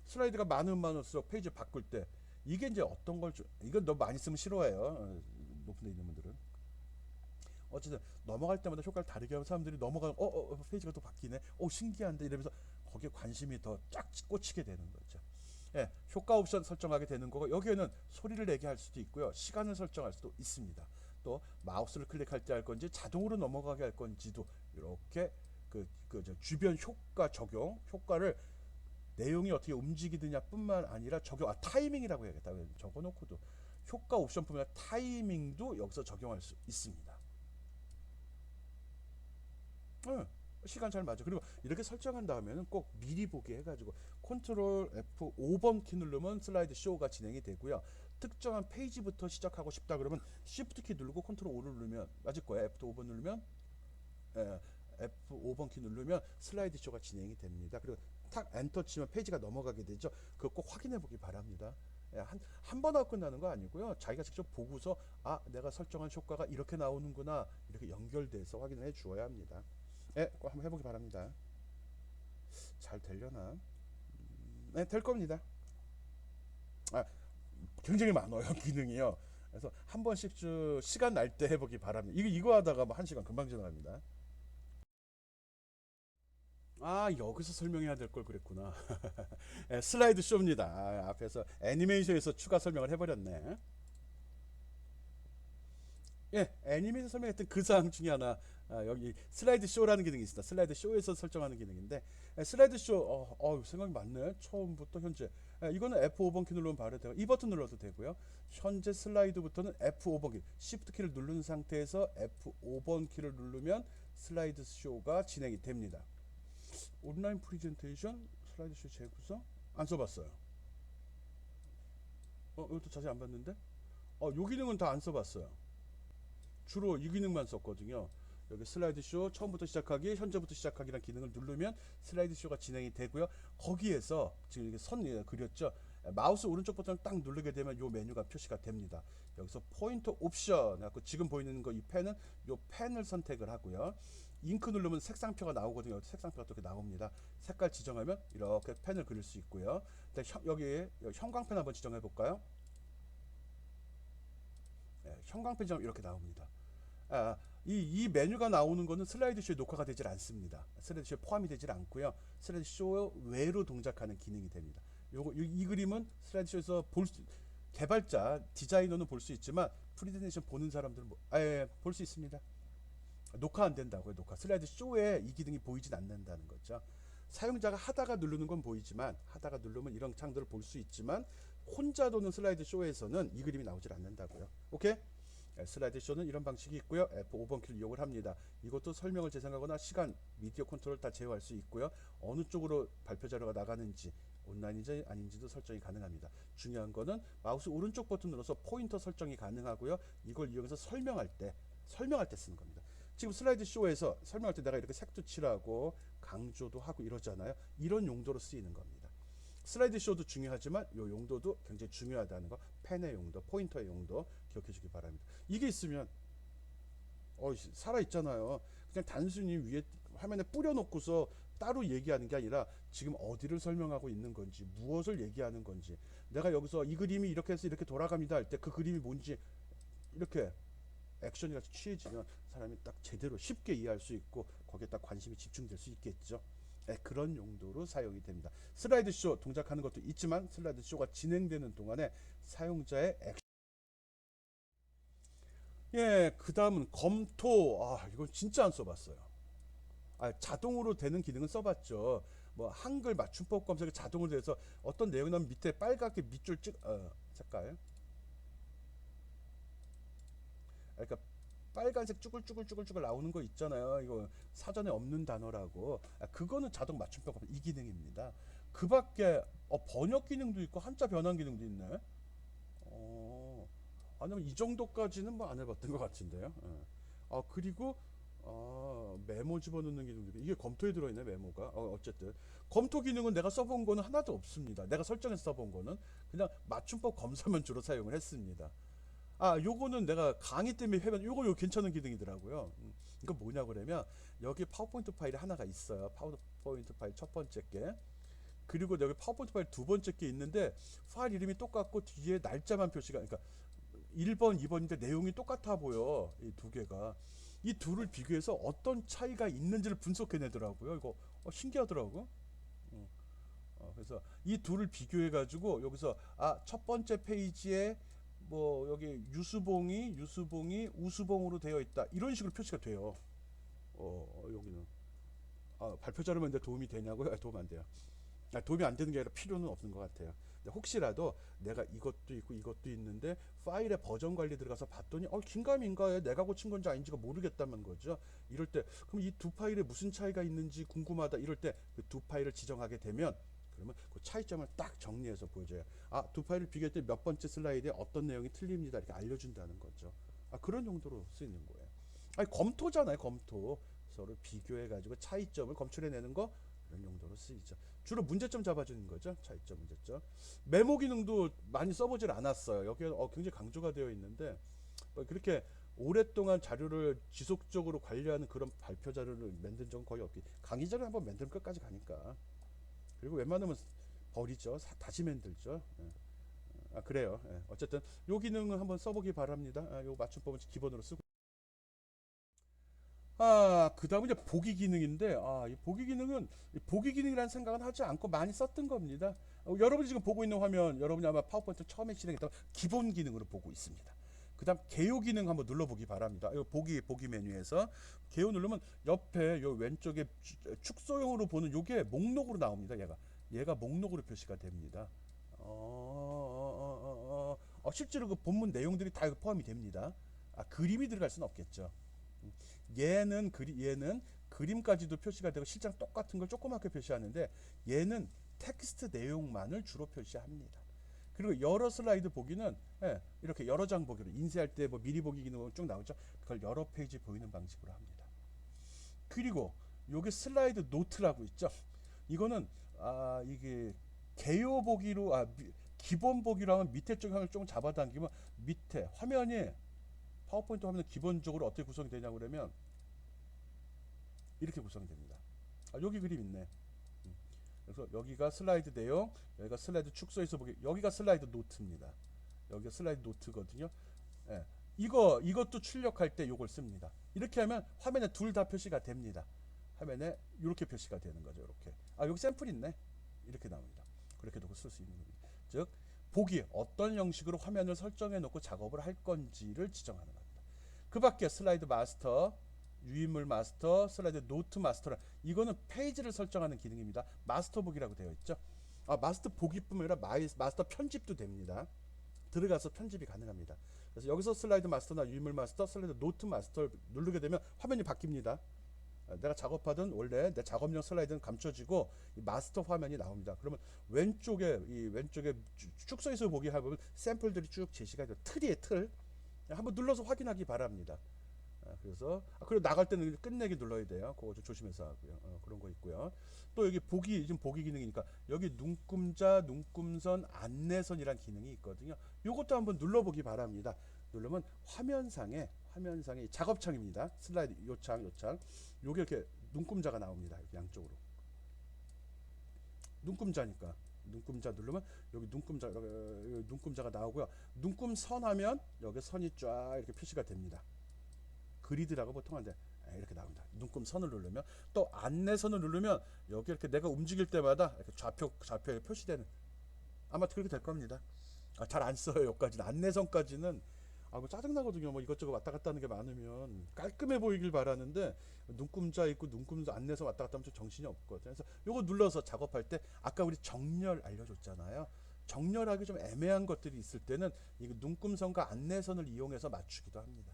슬라이드가 많으면 많을수록 페이지 바꿀 때 이게 이제 어떤 걸 이건 너무 많이 쓰면 싫어해요. 높은 데 있는 분들은. 어쨌든 넘어갈 때마다 효과를 다르게 하면 사람들이 넘어가면 페이지가 또 바뀌네. 신기한데 이러면서 거기에 관심이 더 쫙 꽂히게 되는 거죠. 예, 효과 옵션 설정하게 되는 거고 여기에는 소리를 내게 할 수도 있고요. 시간을 설정할 수도 있습니다. 또 마우스를 클릭할 때 할 건지 자동으로 넘어가게 할 건지도 이렇게 주변 효과 적용 효과를 내용이 어떻게 움직이느냐 뿐만 아니라 타이밍이라고 해야겠다. 적어놓고도 효과 옵션 뿐만 아니라 타이밍도 여기서 적용할 수 있습니다. 시간 잘 맞아. 그리고 이렇게 설정한 다음에는 꼭 미리 보기 해가지고 컨트롤 F 5번 키 누르면 슬라이드 쇼가 진행이 되고요. 특정한 페이지부터 시작하고 싶다 그러면 Shift 키 누르고 컨트롤 5를 누르면 맞을 거예요. F5번 누르면 F5번 키 누르면 슬라이드 쇼가 진행이 됩니다. 그리고 탁 엔터 치면 페이지가 넘어가게 되죠. 그거 꼭 확인해 보기 바랍니다. 한 번 하고 끝나는 거 아니고요. 자기가 직접 보고서 내가 설정한 효과가 이렇게 나오는구나 이렇게 연결돼서 확인을 해 주어야 합니다. 꼭 한번 해보기 바랍니다. 잘 되려나? 네, 될 겁니다. 굉장히 많아요 기능이요. 그래서 한 번씩 시간 날 때 해보기 바랍니다. 이거 하다가 뭐 1시간 금방 지나갑니다. 여기서 설명해야 될 걸 그랬구나. 슬라이드 쇼입니다. 앞에서 애니메이션에서 추가 설명을 해버렸네. 애니메이션 설명했던 그 사항 중에 하나 여기 슬라이드 쇼라는 기능이 있습니다. 슬라이드 쇼에서 설정하는 기능인데 슬라이드 쇼 생각이 많네. 처음부터 현재 이거는 F5번 키 누르면 바로 되고 이 버튼 눌러도 되고요. 현재 슬라이드부터는 F5번 키 Shift 키를 누른 상태에서 F5번 키를 누르면 슬라이드 쇼가 진행이 됩니다. 온라인 프레젠테이션 슬라이드 쇼 재구성 안 써봤어요. 이것도 자세히 안 봤는데 요 기능은 다 안 써봤어요. 주로 이 기능만 썼거든요. 여기 슬라이드 쇼 처음부터 시작하기, 현재부터 시작하기라는 기능을 누르면 슬라이드 쇼가 진행이 되고요. 거기에서 지금 이렇게 선 그렸죠. 마우스 오른쪽 버튼을 딱 누르게 되면 이 메뉴가 표시가 됩니다. 여기서 포인터 옵션, 지금 보이는 거 이 펜은 이 펜을 선택을 하고요. 잉크 누르면 색상표가 나오거든요. 색상표가 이렇게 나옵니다. 색깔 지정하면 이렇게 펜을 그릴 수 있고요. 여기 형광펜 한번 지정해 볼까요? 형광펜 지정 이렇게 나옵니다. 이 메뉴가 나오는 거는 슬라이드 쇼에 녹화가 되질 않습니다. 슬라이드 쇼에 포함이 되질 않고요. 슬라이드 쇼 외로 동작하는 기능이 됩니다. 요거 이 그림은 슬라이드쇼에서 개발자 디자이너는 볼 수 있지만 프리젠테이션 보는 사람들은 아예 볼 수 있습니다. 녹화 안 된다고요. 녹화 슬라이드 쇼에 이 기능이 보이진 않는다는 거죠. 사용자가 하다가 누르는 건 보이지만 하다가 누르면 이런 창들을 볼 수 있지만 혼자 도는 슬라이드 쇼에서는 이 그림이 나오질 않는다고요. 오케이? 슬라이드 쇼는 이런 방식이 있고요. F5번 키를 이용을 합니다. 이것도 설명을 재생하거나 시간, 미디어 컨트롤 다 제어할 수 있고요. 어느 쪽으로 발표 자료가 나가는지 온라인인지 아닌지도 설정이 가능합니다. 중요한 거는 마우스 오른쪽 버튼 눌러서 포인터 설정이 가능하고요. 이걸 이용해서 설명할 때 쓰는 겁니다. 지금 슬라이드 쇼에서 설명할 때 내가 이렇게 색도 칠하고 강조도 하고 이러잖아요. 이런 용도로 쓰이는 겁니다. 슬라이드 쇼도 중요하지만 이 용도도 굉장히 중요하다는 거, 펜의 용도, 포인터의 용도 기억해 주기 바랍니다. 이게 있으면 살아 있잖아요. 그냥 단순히 위에 화면에 뿌려놓고서 따로 얘기하는 게 아니라 지금 어디를 설명하고 있는 건지, 무엇을 얘기하는 건지, 내가 여기서 이 그림이 이렇게 해서 이렇게 돌아갑니다 할 때 그 그림이 뭔지 이렇게 액션이 같이 취해지면 사람이 딱 제대로 쉽게 이해할 수 있고 거기에 딱 관심이 집중될 수 있겠죠. 그런 용도로 사용이 됩니다. 슬라이드 쇼 동작하는 것도 있지만 슬라이드 쇼가 진행되는 동안에 사용자의 그 다음은 검토. 이건 진짜 안 써봤어요. 자동으로 되는 기능은 써봤죠. 뭐 한글 맞춤법 검색이 자동으로 돼서 어떤 내용이 나오면 밑에 빨갛게 밑줄 색깔, 그러니까 빨간색 쭈글쭈글 나오는 거 있잖아요. 이거 사전에 없는 단어라고. 그거는 자동 맞춤법 이 기능입니다. 그 밖에 번역 기능도 있고 한자 변환 기능도 있네. 아니면 이 정도까지는 뭐 안 해봤던 것 같은데요. 그리고 메모 집어넣는 기능도 이게 검토에 들어있네. 메모가 어쨌든 검토 기능은 내가 써본 거는 하나도 없습니다. 내가 설정해서 써본 거는 그냥 맞춤법 검사만 주로 사용을 했습니다. 요거는 내가 강의 때문에 해본 요거 괜찮은 기능이더라고요. 이거 뭐냐 그러면 여기 파워포인트 파일이 하나가 있어요. 파워포인트 파일 첫 번째 게, 그리고 여기 파워포인트 파일 두 번째 게 있는데 파일 이름이 똑같고 뒤에 날짜만 표시가, 그러니까 1번, 2번인데 내용이 똑같아 보여. 이 두 개가 이 둘을 비교해서 어떤 차이가 있는지를 분석해내더라고요. 이거 신기하더라고. 그래서 이 둘을 비교해 가지고 여기서 첫 번째 페이지에 뭐 여기 유수봉이 우수봉으로 되어 있다 이런 식으로 표시가 돼요. 여기는 발표 자료만 도움이 되냐고요? 도움 안 돼요. 도움이 안 되는 게 아니라 필요는 없는 것 같아요. 근데 혹시라도 내가 이것도 있고 이것도 있는데 파일의 버전 관리 들어가서 봤더니 긴가민가해, 내가 고친 건지 아닌지가 모르겠다는 거죠. 이럴 때 그럼 이 두 파일에 무슨 차이가 있는지 궁금하다 이럴 때 그 두 파일을 지정하게 되면 그러면 그 차이점을 딱 정리해서 보여줘요. 두 파일을 비교할 때 몇 번째 슬라이드에 어떤 내용이 틀립니다 이렇게 알려준다는 거죠. 그런 용도로 쓰이는 거예요. 검토잖아요. 검토, 서로 비교해 가지고 차이점을 검출해내는 거, 그런 용도로 쓰이죠. 주로 문제점 잡아주는 거죠. 차이점, 문제점. 메모 기능도 많이 써보질 않았어요. 여기에 굉장히 강조가 되어 있는데 그렇게 오랫동안 자료를 지속적으로 관리하는 그런 발표 자료를 만든 적은 거의 없기. 강의 자료 한번 만들면 끝까지 가니까. 그리고 웬만하면 버리죠. 다시 만들죠. 그래요. 어쨌든 요 기능은 한번 써보기 바랍니다. 요 맞춤법은 기본으로 쓰고. 그 다음은 이제 보기 기능인데, 이 보기 기능은, 보기 기능이라는 생각은 하지 않고 많이 썼던 겁니다. 여러분이 지금 보고 있는 화면, 여러분이 아마 파워포인트 처음에 실행했던 기본 기능으로 보고 있습니다. 그 다음 개요 기능 한번 눌러보기 바랍니다. 이 보기 메뉴에서 개요 누르면 옆에 요 왼쪽에 축소형으로 보는 요게 목록으로 나옵니다. 얘가 목록으로 표시가 됩니다. 실제로 그 본문 내용들이 다 포함이 됩니다. 그림이 들어갈 수는 없겠죠. 얘는 그림까지도 표시가 되고 실제랑 똑같은 걸 조그맣게 표시하는데 얘는 텍스트 내용만을 주로 표시합니다. 그리고 여러 슬라이드 보기는 이렇게 여러 장 보기로, 인쇄할 때 뭐 미리 보기 기능 쭉 나오죠. 그걸 여러 페이지 보이는 방식으로 합니다. 그리고 여기 슬라이드 노트라고 있죠. 이거는 이게 개요 보기로 기본 보기로 하면 밑에 쪽 화면을 조금 잡아당기면 밑에 화면이 파워포인트 화면은 기본적으로 어떻게 구성이 되냐고 그러면 이렇게 구성이 됩니다. 여기 그림 있네. 그래서 여기가 슬라이드 내용, 여기가 슬라이드 축소해서 보기, 여기가 슬라이드 노트입니다. 여기가 슬라이드 노트거든요. 이것도 출력할 때 이걸 씁니다. 이렇게 하면 화면에 둘 다 표시가 됩니다. 화면에 이렇게 표시가 되는 거죠. 이렇게. 여기 샘플 있네. 이렇게 나옵니다. 그렇게 놓고 쓸 수 있는 겁니다. 즉 보기 어떤 형식으로 화면을 설정해 놓고 작업을 할 건지를 지정하는 겁니다. 그 밖에 슬라이드 마스터, 유인물 마스터, 슬라이드 노트 마스터, 이거는 페이지를 설정하는 기능입니다. 마스터 보기라고 되어 있죠. 마스터 보기뿐만 아니라 마스터 편집도 됩니다. 들어가서 편집이 가능합니다. 그래서 여기서 슬라이드 마스터나 유인물 마스터, 슬라이드 노트 마스터를 누르게 되면 화면이 바뀝니다. 내가 작업하던 원래 내 작업용 슬라이드는 감춰지고 이 마스터 화면이 나옵니다. 그러면 왼쪽에 축소해서 보기 하면 샘플들이 쭉 제시가 돼요. 틀이에요, 틀. 한번 눌러서 확인하기 바랍니다. 그리고 나갈 때는 끝내기 눌러야 돼요. 그거 좀 조심해서 하고요. 그런 거 있고요. 또 여기 지금 보기 기능이니까 여기 눈금자, 눈금선, 안내선이란 기능이 있거든요. 요것도 한번 눌러보기 바랍니다. 누르면 화면상에 작업창입니다. 슬라이드 요창 요게 이렇게 눈금자가 나옵니다. 이렇게 양쪽으로 눈금자 누르면 여기 눈금자가 나오고요. 눈금선 하면 여기 선이 쫙 이렇게 표시가 됩니다. 그리드라고 보통 하는데 이렇게 나옵니다. 눈금선을 누르면 또 안내선을 누르면 여기 이렇게 내가 움직일 때마다 이렇게 좌표에 표시되는, 아마 그렇게 될 겁니다. 잘 안 써요. 여기까지는 안내선까지는 뭐 짜증나거든요. 뭐 이것저것 왔다 갔다 하는 게 많으면 깔끔해 보이길 바라는데 눈금자 있고 눈금자 안내선 왔다 갔다 하면 좀 정신이 없거든요. 그래서 요거 눌러서 작업할 때 아까 우리 정렬 알려줬잖아요. 정렬하기 좀 애매한 것들이 있을 때는 이 눈금선과 안내선을 이용해서 맞추기도 합니다.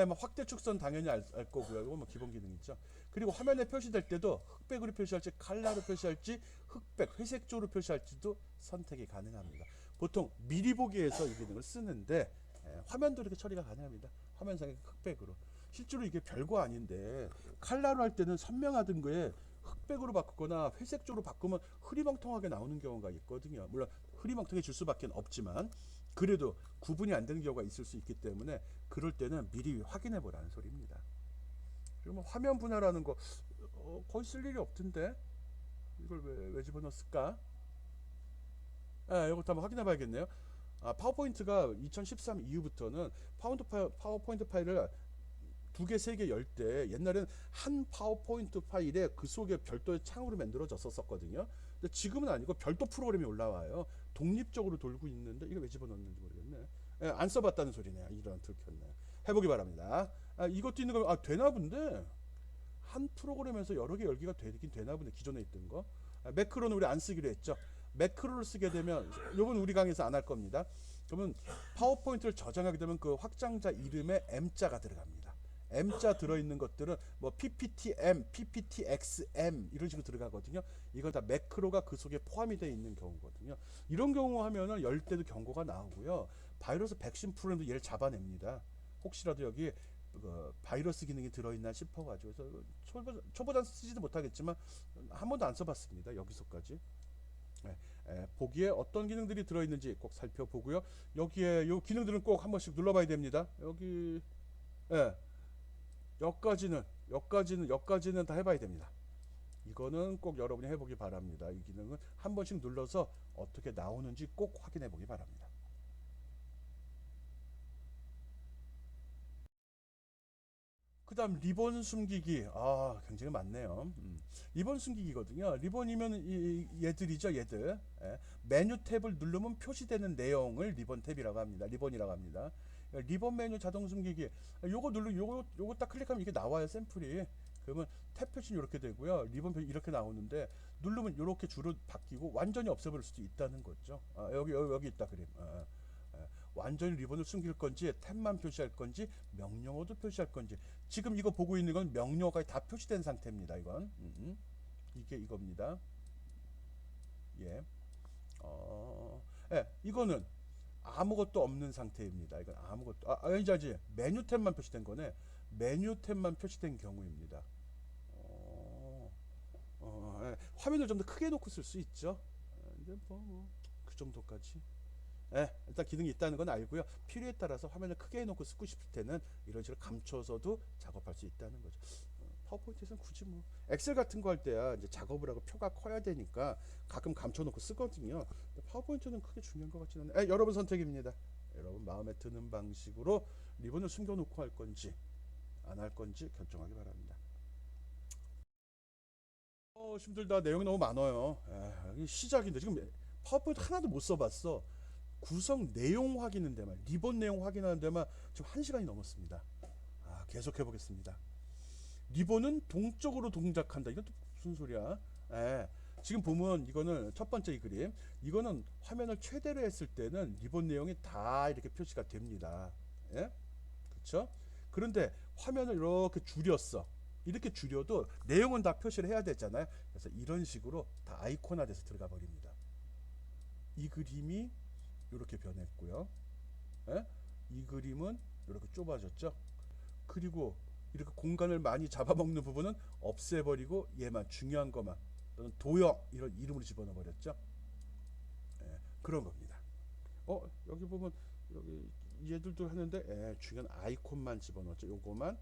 뭐 확대 축선 당연히 알 거고요. 이건 뭐 기본 기능이죠. 그리고 화면에 표시될 때도 흑백으로 표시할지 칼라로 표시할지 흑백, 회색조로 표시할지도 선택이 가능합니다. 보통 미리 보기에서 이 기능을 쓰는데 화면도 이렇게 처리가 가능합니다. 화면상에 흑백으로. 실제로 이게 별거 아닌데 칼라로 할 때는 선명하던 거에 흑백으로 바꾸거나 회색조로 바꾸면 흐리멍텅하게 나오는 경우가 있거든요. 물론 흐리멍텅해질 수밖에 없지만 그래도 구분이 안 되는 경우가 있을 수 있기 때문에 그럴 때는 미리 확인해 보라는 소리입니다. 그리고 뭐 화면 분할하는 거 거의 쓸 일이 없던데 이걸 왜 집어넣었을까? 이것도 한번 확인해 봐야겠네요. 파워포인트가 2013 이후부터는 파워포인트 파일을 두 개, 세 개 열 때 옛날에는 한 파워포인트 파일에 그 속에 별도의 창으로 만들어졌었거든요. 근데 지금은 아니고 별도 프로그램이 올라와요. 독립적으로 돌고 있는데 이거 왜 집어넣는지 모르겠네. 안 써봤다는 소리네요. 이런 들켰네. 해보기 바랍니다. 이것도 있는 거 되나 본데 한 프로그램에서 여러 개 열기가 되긴 되나 보네. 기존에 있던 거. 매크로는 우리 안 쓰기로 했죠. 매크로를 쓰게 되면 요건 우리 강의에서 안 할 겁니다. 그러면 파워포인트를 저장하게 되면 그 확장자 이름에 M자가 들어갑니다. M자 들어있는 것들은 뭐 PPTM, PPTXM 이런 식으로 들어가거든요. 이건 다 매크로가 그 속에 포함이 되어 있는 경우거든요. 이런 경우 하면은 열 때도 경고가 나오고요. 바이러스 백신 프로그램도 얘를 잡아냅니다. 혹시라도 여기 바이러스 기능이 들어있나 싶어가지고 그래서 초보자는 쓰지도 못하겠지만 한 번도 안 써봤습니다. 여기서까지. 보기에 어떤 기능들이 들어있는지 꼭 살펴보고요. 여기에 요 기능들은 꼭 한 번씩 눌러봐야 됩니다. 여기 여기까지는 다 해봐야 됩니다. 이거는 꼭 여러분이 해보기 바랍니다. 이 기능은 한 번씩 눌러서 어떻게 나오는지 꼭 확인해 보기 바랍니다. 그 다음 리본 숨기기. 굉장히 많네요. 리본 숨기기거든요. 리본이면 얘들이죠, 얘들. 메뉴 탭을 누르면 표시되는 내용을 리본 탭이라고 합니다. 리본이라고 합니다. 리본 메뉴 자동 숨기기. 요거 딱 클릭하면 이게 나와요, 샘플이. 그러면 탭 표시는 이렇게 되고요. 리본 표시 이렇게 나오는데 누르면 이렇게 주로 바뀌고 완전히 없애버릴 수도 있다는 거죠. 여기 있다 그림. 완전히 리본을 숨길 건지 탭만 표시할 건지 명령어도 표시할 건지 지금 이거 보고 있는 건 명령어가 다 표시된 상태입니다. 이건 이게 이겁니다. 이거는 아무것도 없는 상태입니다. 이건 아무것도 아니지 메뉴 탭만 표시된 거네. 메뉴 탭만 표시된 경우입니다. 화면을 좀 더 크게 놓고 쓸 수 있죠. 근데 그 정도까지. 일단 기능이 있다는 건 알고요. 필요에 따라서 화면을 크게 해놓고 쓰고 싶을 때는 이런 식으로 감춰서도 작업할 수 있다는 거죠. 파워포인트에서는 굳이 엑셀 같은 거 할 때야 이제 작업을 하고 표가 커야 되니까 가끔 감춰놓고 쓰거든요. 파워포인트는 크게 중요한 것 같지는 않아요. 여러분 선택입니다. 여러분 마음에 드는 방식으로 리본을 숨겨놓고 할 건지 안 할 건지 결정하기 바랍니다. 힘들다. 내용이 너무 많아요. 이게 시작인데 지금 파워포인트 하나도 못 써봤어. 구성 내용 확인은 데만, 리본 내용 확인하는 데만 지금 1시간이 넘었습니다. 계속 해보겠습니다. 리본은 동쪽으로 동작한다. 이건 또 무슨 소리야? 예. 지금 보면 이거는 첫 번째 이 그림. 이거는 화면을 최대로 했을 때는 리본 내용이 다 이렇게 표시가 됩니다. 예? 그렇죠? 그런데 화면을 이렇게 줄였어. 이렇게 줄여도 내용은 다 표시를 해야 되잖아요. 그래서 이런 식으로 다 아이콘화돼서 들어가 버립니다. 이 그림이 이렇게 변했고요. 예? 이 그림은 이렇게 좁아졌죠. 그리고 이렇게 공간을 많이 잡아먹는 부분은 없애버리고 얘만 중요한 것만 또는 도형 이런 이름으로 집어넣어 버렸죠. 예, 그런 겁니다. 여기 보면 여기 얘들도 하는데 중요한 아이콘만 집어넣었죠. 요거만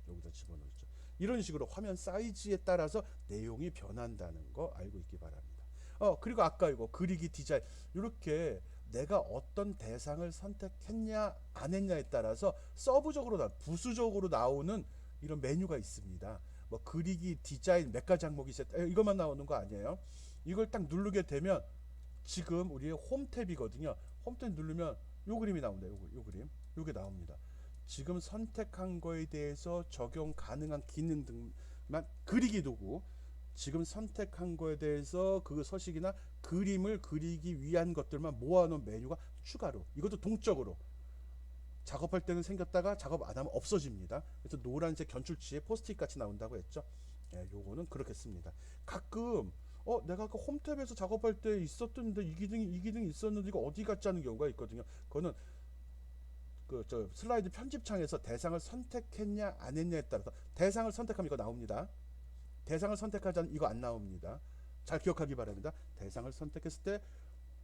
여기다 집어넣었죠. 이런 식으로 화면 사이즈에 따라서 내용이 변한다는 거 알고 있기 바랍니다. 그리고 아까 이거 그리기 디자인 이렇게 내가 어떤 대상을 선택했냐 안 했냐에 따라서 서브적으로 부수적으로 나오는 이런 메뉴가 있습니다. 뭐 그리기 디자인 몇 가지 항목이 있어요. 이것만 나오는 거 아니에요. 이걸 딱 누르게 되면 지금 우리의 홈 탭이거든요. 홈 탭 누르면 요 그림이 나옵니다. 요 그림. 요게 나옵니다. 지금 선택한 거에 대해서 적용 가능한 기능 등만 그리기 도구, 지금 선택한 거에 대해서 그 서식이나 그림을 그리기 위한 것들만 모아놓은 메뉴가 추가로, 이것도 동적으로 작업할 때는 생겼다가 작업 안 하면 없어집니다. 그래서 노란색 견출치에 포스트잇 같이 나온다고 했죠. 요거는 그렇게 씁니다. 가끔 내가 아까 홈탭에서 작업할 때 있었던데 이 기능이 있었는데 이거 어디 갔지 하는 경우가 있거든요. 그거는 저 슬라이드 편집창에서 대상을 선택했냐 안 했냐에 따라서 대상을 선택하면 이거 나옵니다. 대상을 선택하지 않으면 이거 안 나옵니다. 잘 기억하기 바랍니다. 대상을 선택했을 때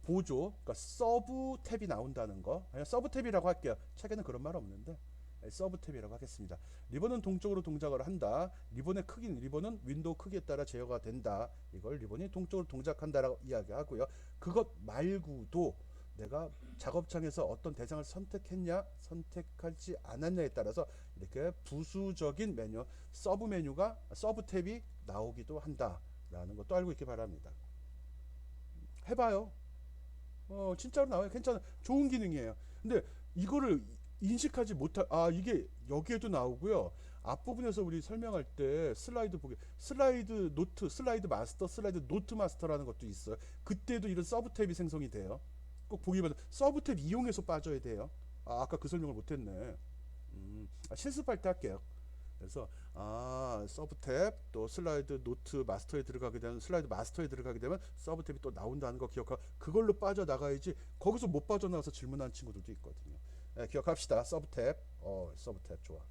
보조, 그러니까 서브 탭이 나온다는 거. 그냥 서브 탭이라고 할게요. 책에는 그런 말 없는데 서브 탭이라고 하겠습니다. 리본은 동쪽으로 동작을 한다. 리본의 크기는, 리본은 윈도우 크기에 따라 제어가 된다. 이걸 리본이 동쪽으로 동작한다라고 이야기하고요. 그것 말고도 내가 작업창에서 어떤 대상을 선택했냐 선택하지 않았냐에 따라서 이렇게 부수적인 메뉴, 서브 메뉴가, 서브 탭이 나오기도 한다라는 것도 알고 있기 바랍니다. 해봐요. 진짜로 나와요. 괜찮아. 좋은 기능이에요. 근데 이거를 인식하지 못할, 이게 여기에도 나오고요. 앞부분에서 우리 설명할 때 슬라이드 보기, 슬라이드 노트, 슬라이드 마스터, 슬라이드 노트 마스터라는 것도 있어요. 그때도 이런 서브 탭이 생성이 돼요. 꼭 보기만 서브 탭 이용해서 빠져야 돼요. 아까 그 설명을 못했네. 실습할 때 할게요. 그래서 서브 탭 또 슬라이드 노트 마스터에 들어가게 되면, 슬라이드 마스터에 들어가게 되면 서브 탭이 또 나온다는 거 기억하고 그걸로 빠져나가야지. 거기서 못 빠져나와서 질문하는 친구들도 있거든요. 기억합시다. 서브 탭. 서브 탭 좋아.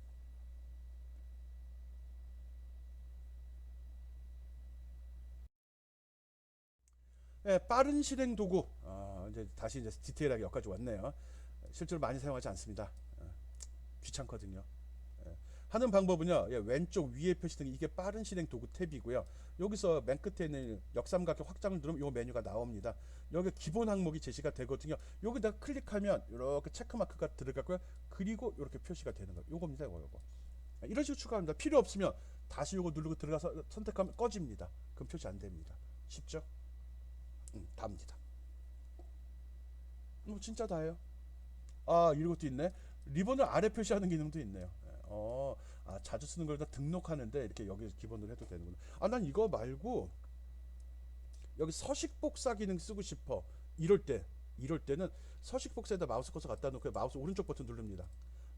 빠른 실행 도구. 이제 다시 이제 디테일하게 여기까지 왔네요. 실제로 많이 사용하지 않습니다. 귀찮거든요. 하는 방법은요, 왼쪽 위에 표시된 이게 빠른 실행 도구 탭이고요. 여기서 맨 끝에 있는 역삼각형 확장을 누르면 이 메뉴가 나옵니다. 여기 기본 항목이 제시가 되거든요. 여기다 클릭하면 이렇게 체크마크가 들어가고요. 그리고 이렇게 표시가 되는 거예요. 요겁니다. 요거. 이런 식으로 추가합니다. 필요 없으면 다시 요거 누르고 들어가서 선택하면 꺼집니다. 그럼 표시 안 됩니다. 쉽죠? 답니다. 진짜 다예요. 이런 것도 있네. 리본을 아래 표시하는 기능도 있네요. 자주 쓰는 걸 다 등록하는데 이렇게 여기 기본으로 해도 되는구나. 난 이거 말고 여기 서식 복사 기능 쓰고 싶어. 이럴 때는 서식 복사에다 마우스 커서 갖다 놓고 마우스 오른쪽 버튼 누릅니다.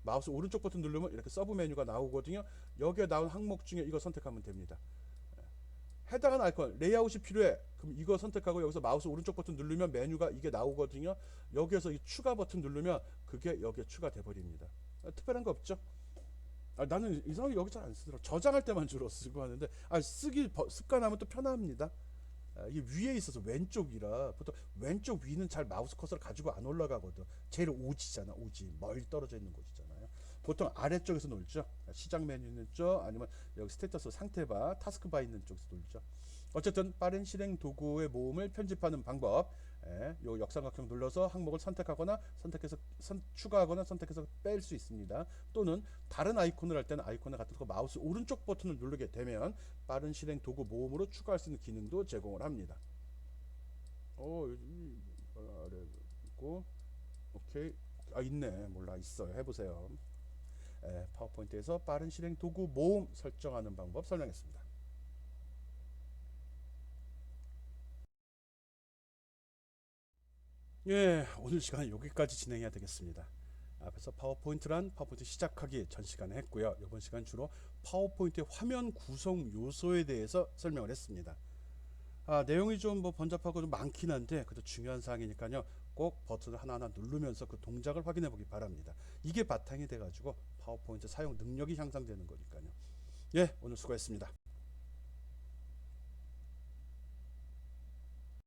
마우스 오른쪽 버튼 누르면 이렇게 서브 메뉴가 나오거든요. 여기에 나온 항목 중에 이거 선택하면 됩니다. 해당하는 아이콘 레이아웃이 필요해. 그럼 이거 선택하고 여기서 마우스 오른쪽 버튼 누르면 메뉴가 이게 나오거든요. 여기에서 이 추가 버튼 누르면 그게 여기에 추가돼 버립니다. 특별한 거 없죠? 나는 이상하게 여기 잘 안 쓰더라. 저장할 때만 주로 쓰고 하는데 쓰기 습관하면 또 편합니다. 이게 위에 있어서 왼쪽이라 보통 왼쪽 위는 잘 마우스 커서를 가지고 안 올라가거든. 제일 오지잖아. 오지 멀리 떨어져 있는 곳이잖아요. 보통 아래쪽에서 놀죠. 시작 메뉴 있는 쪽, 아니면 여기 스테이터스 상태바, 타스크바 있는 쪽에서 놀죠. 어쨌든 빠른 실행 도구의 모음을 편집하는 방법 요 역삼각형 눌러서 항목을 선택하거나 선택해서 추가하거나 선택해서 뺄 수 있습니다. 또는 다른 아이콘을 할 때는 아이콘을 갖다 놓고 마우스 오른쪽 버튼을 누르게 되면 빠른 실행 도구 모음으로 추가할 수 있는 기능도 제공을 합니다. 아래 있고 오케이. 있네. 몰라. 있어요. 해보세요. 파워포인트에서 빠른 실행 도구 모음 설정하는 방법 설명했습니다. 오늘 시간은 여기까지 진행해야 되겠습니다. 앞에서 파워포인트 시작하기 전 시간에 했고요. 이번 시간 주로 파워포인트의 화면 구성 요소에 대해서 설명을 했습니다. 내용이 좀 번잡하고 좀 많긴 한데 그래도 중요한 사항이니까요. 꼭 버튼을 하나하나 누르면서 그 동작을 확인해 보기 바랍니다. 이게 바탕이 돼 가지고 파워포인트 사용 능력이 향상되는 거니까요. 오늘 수고했습니다.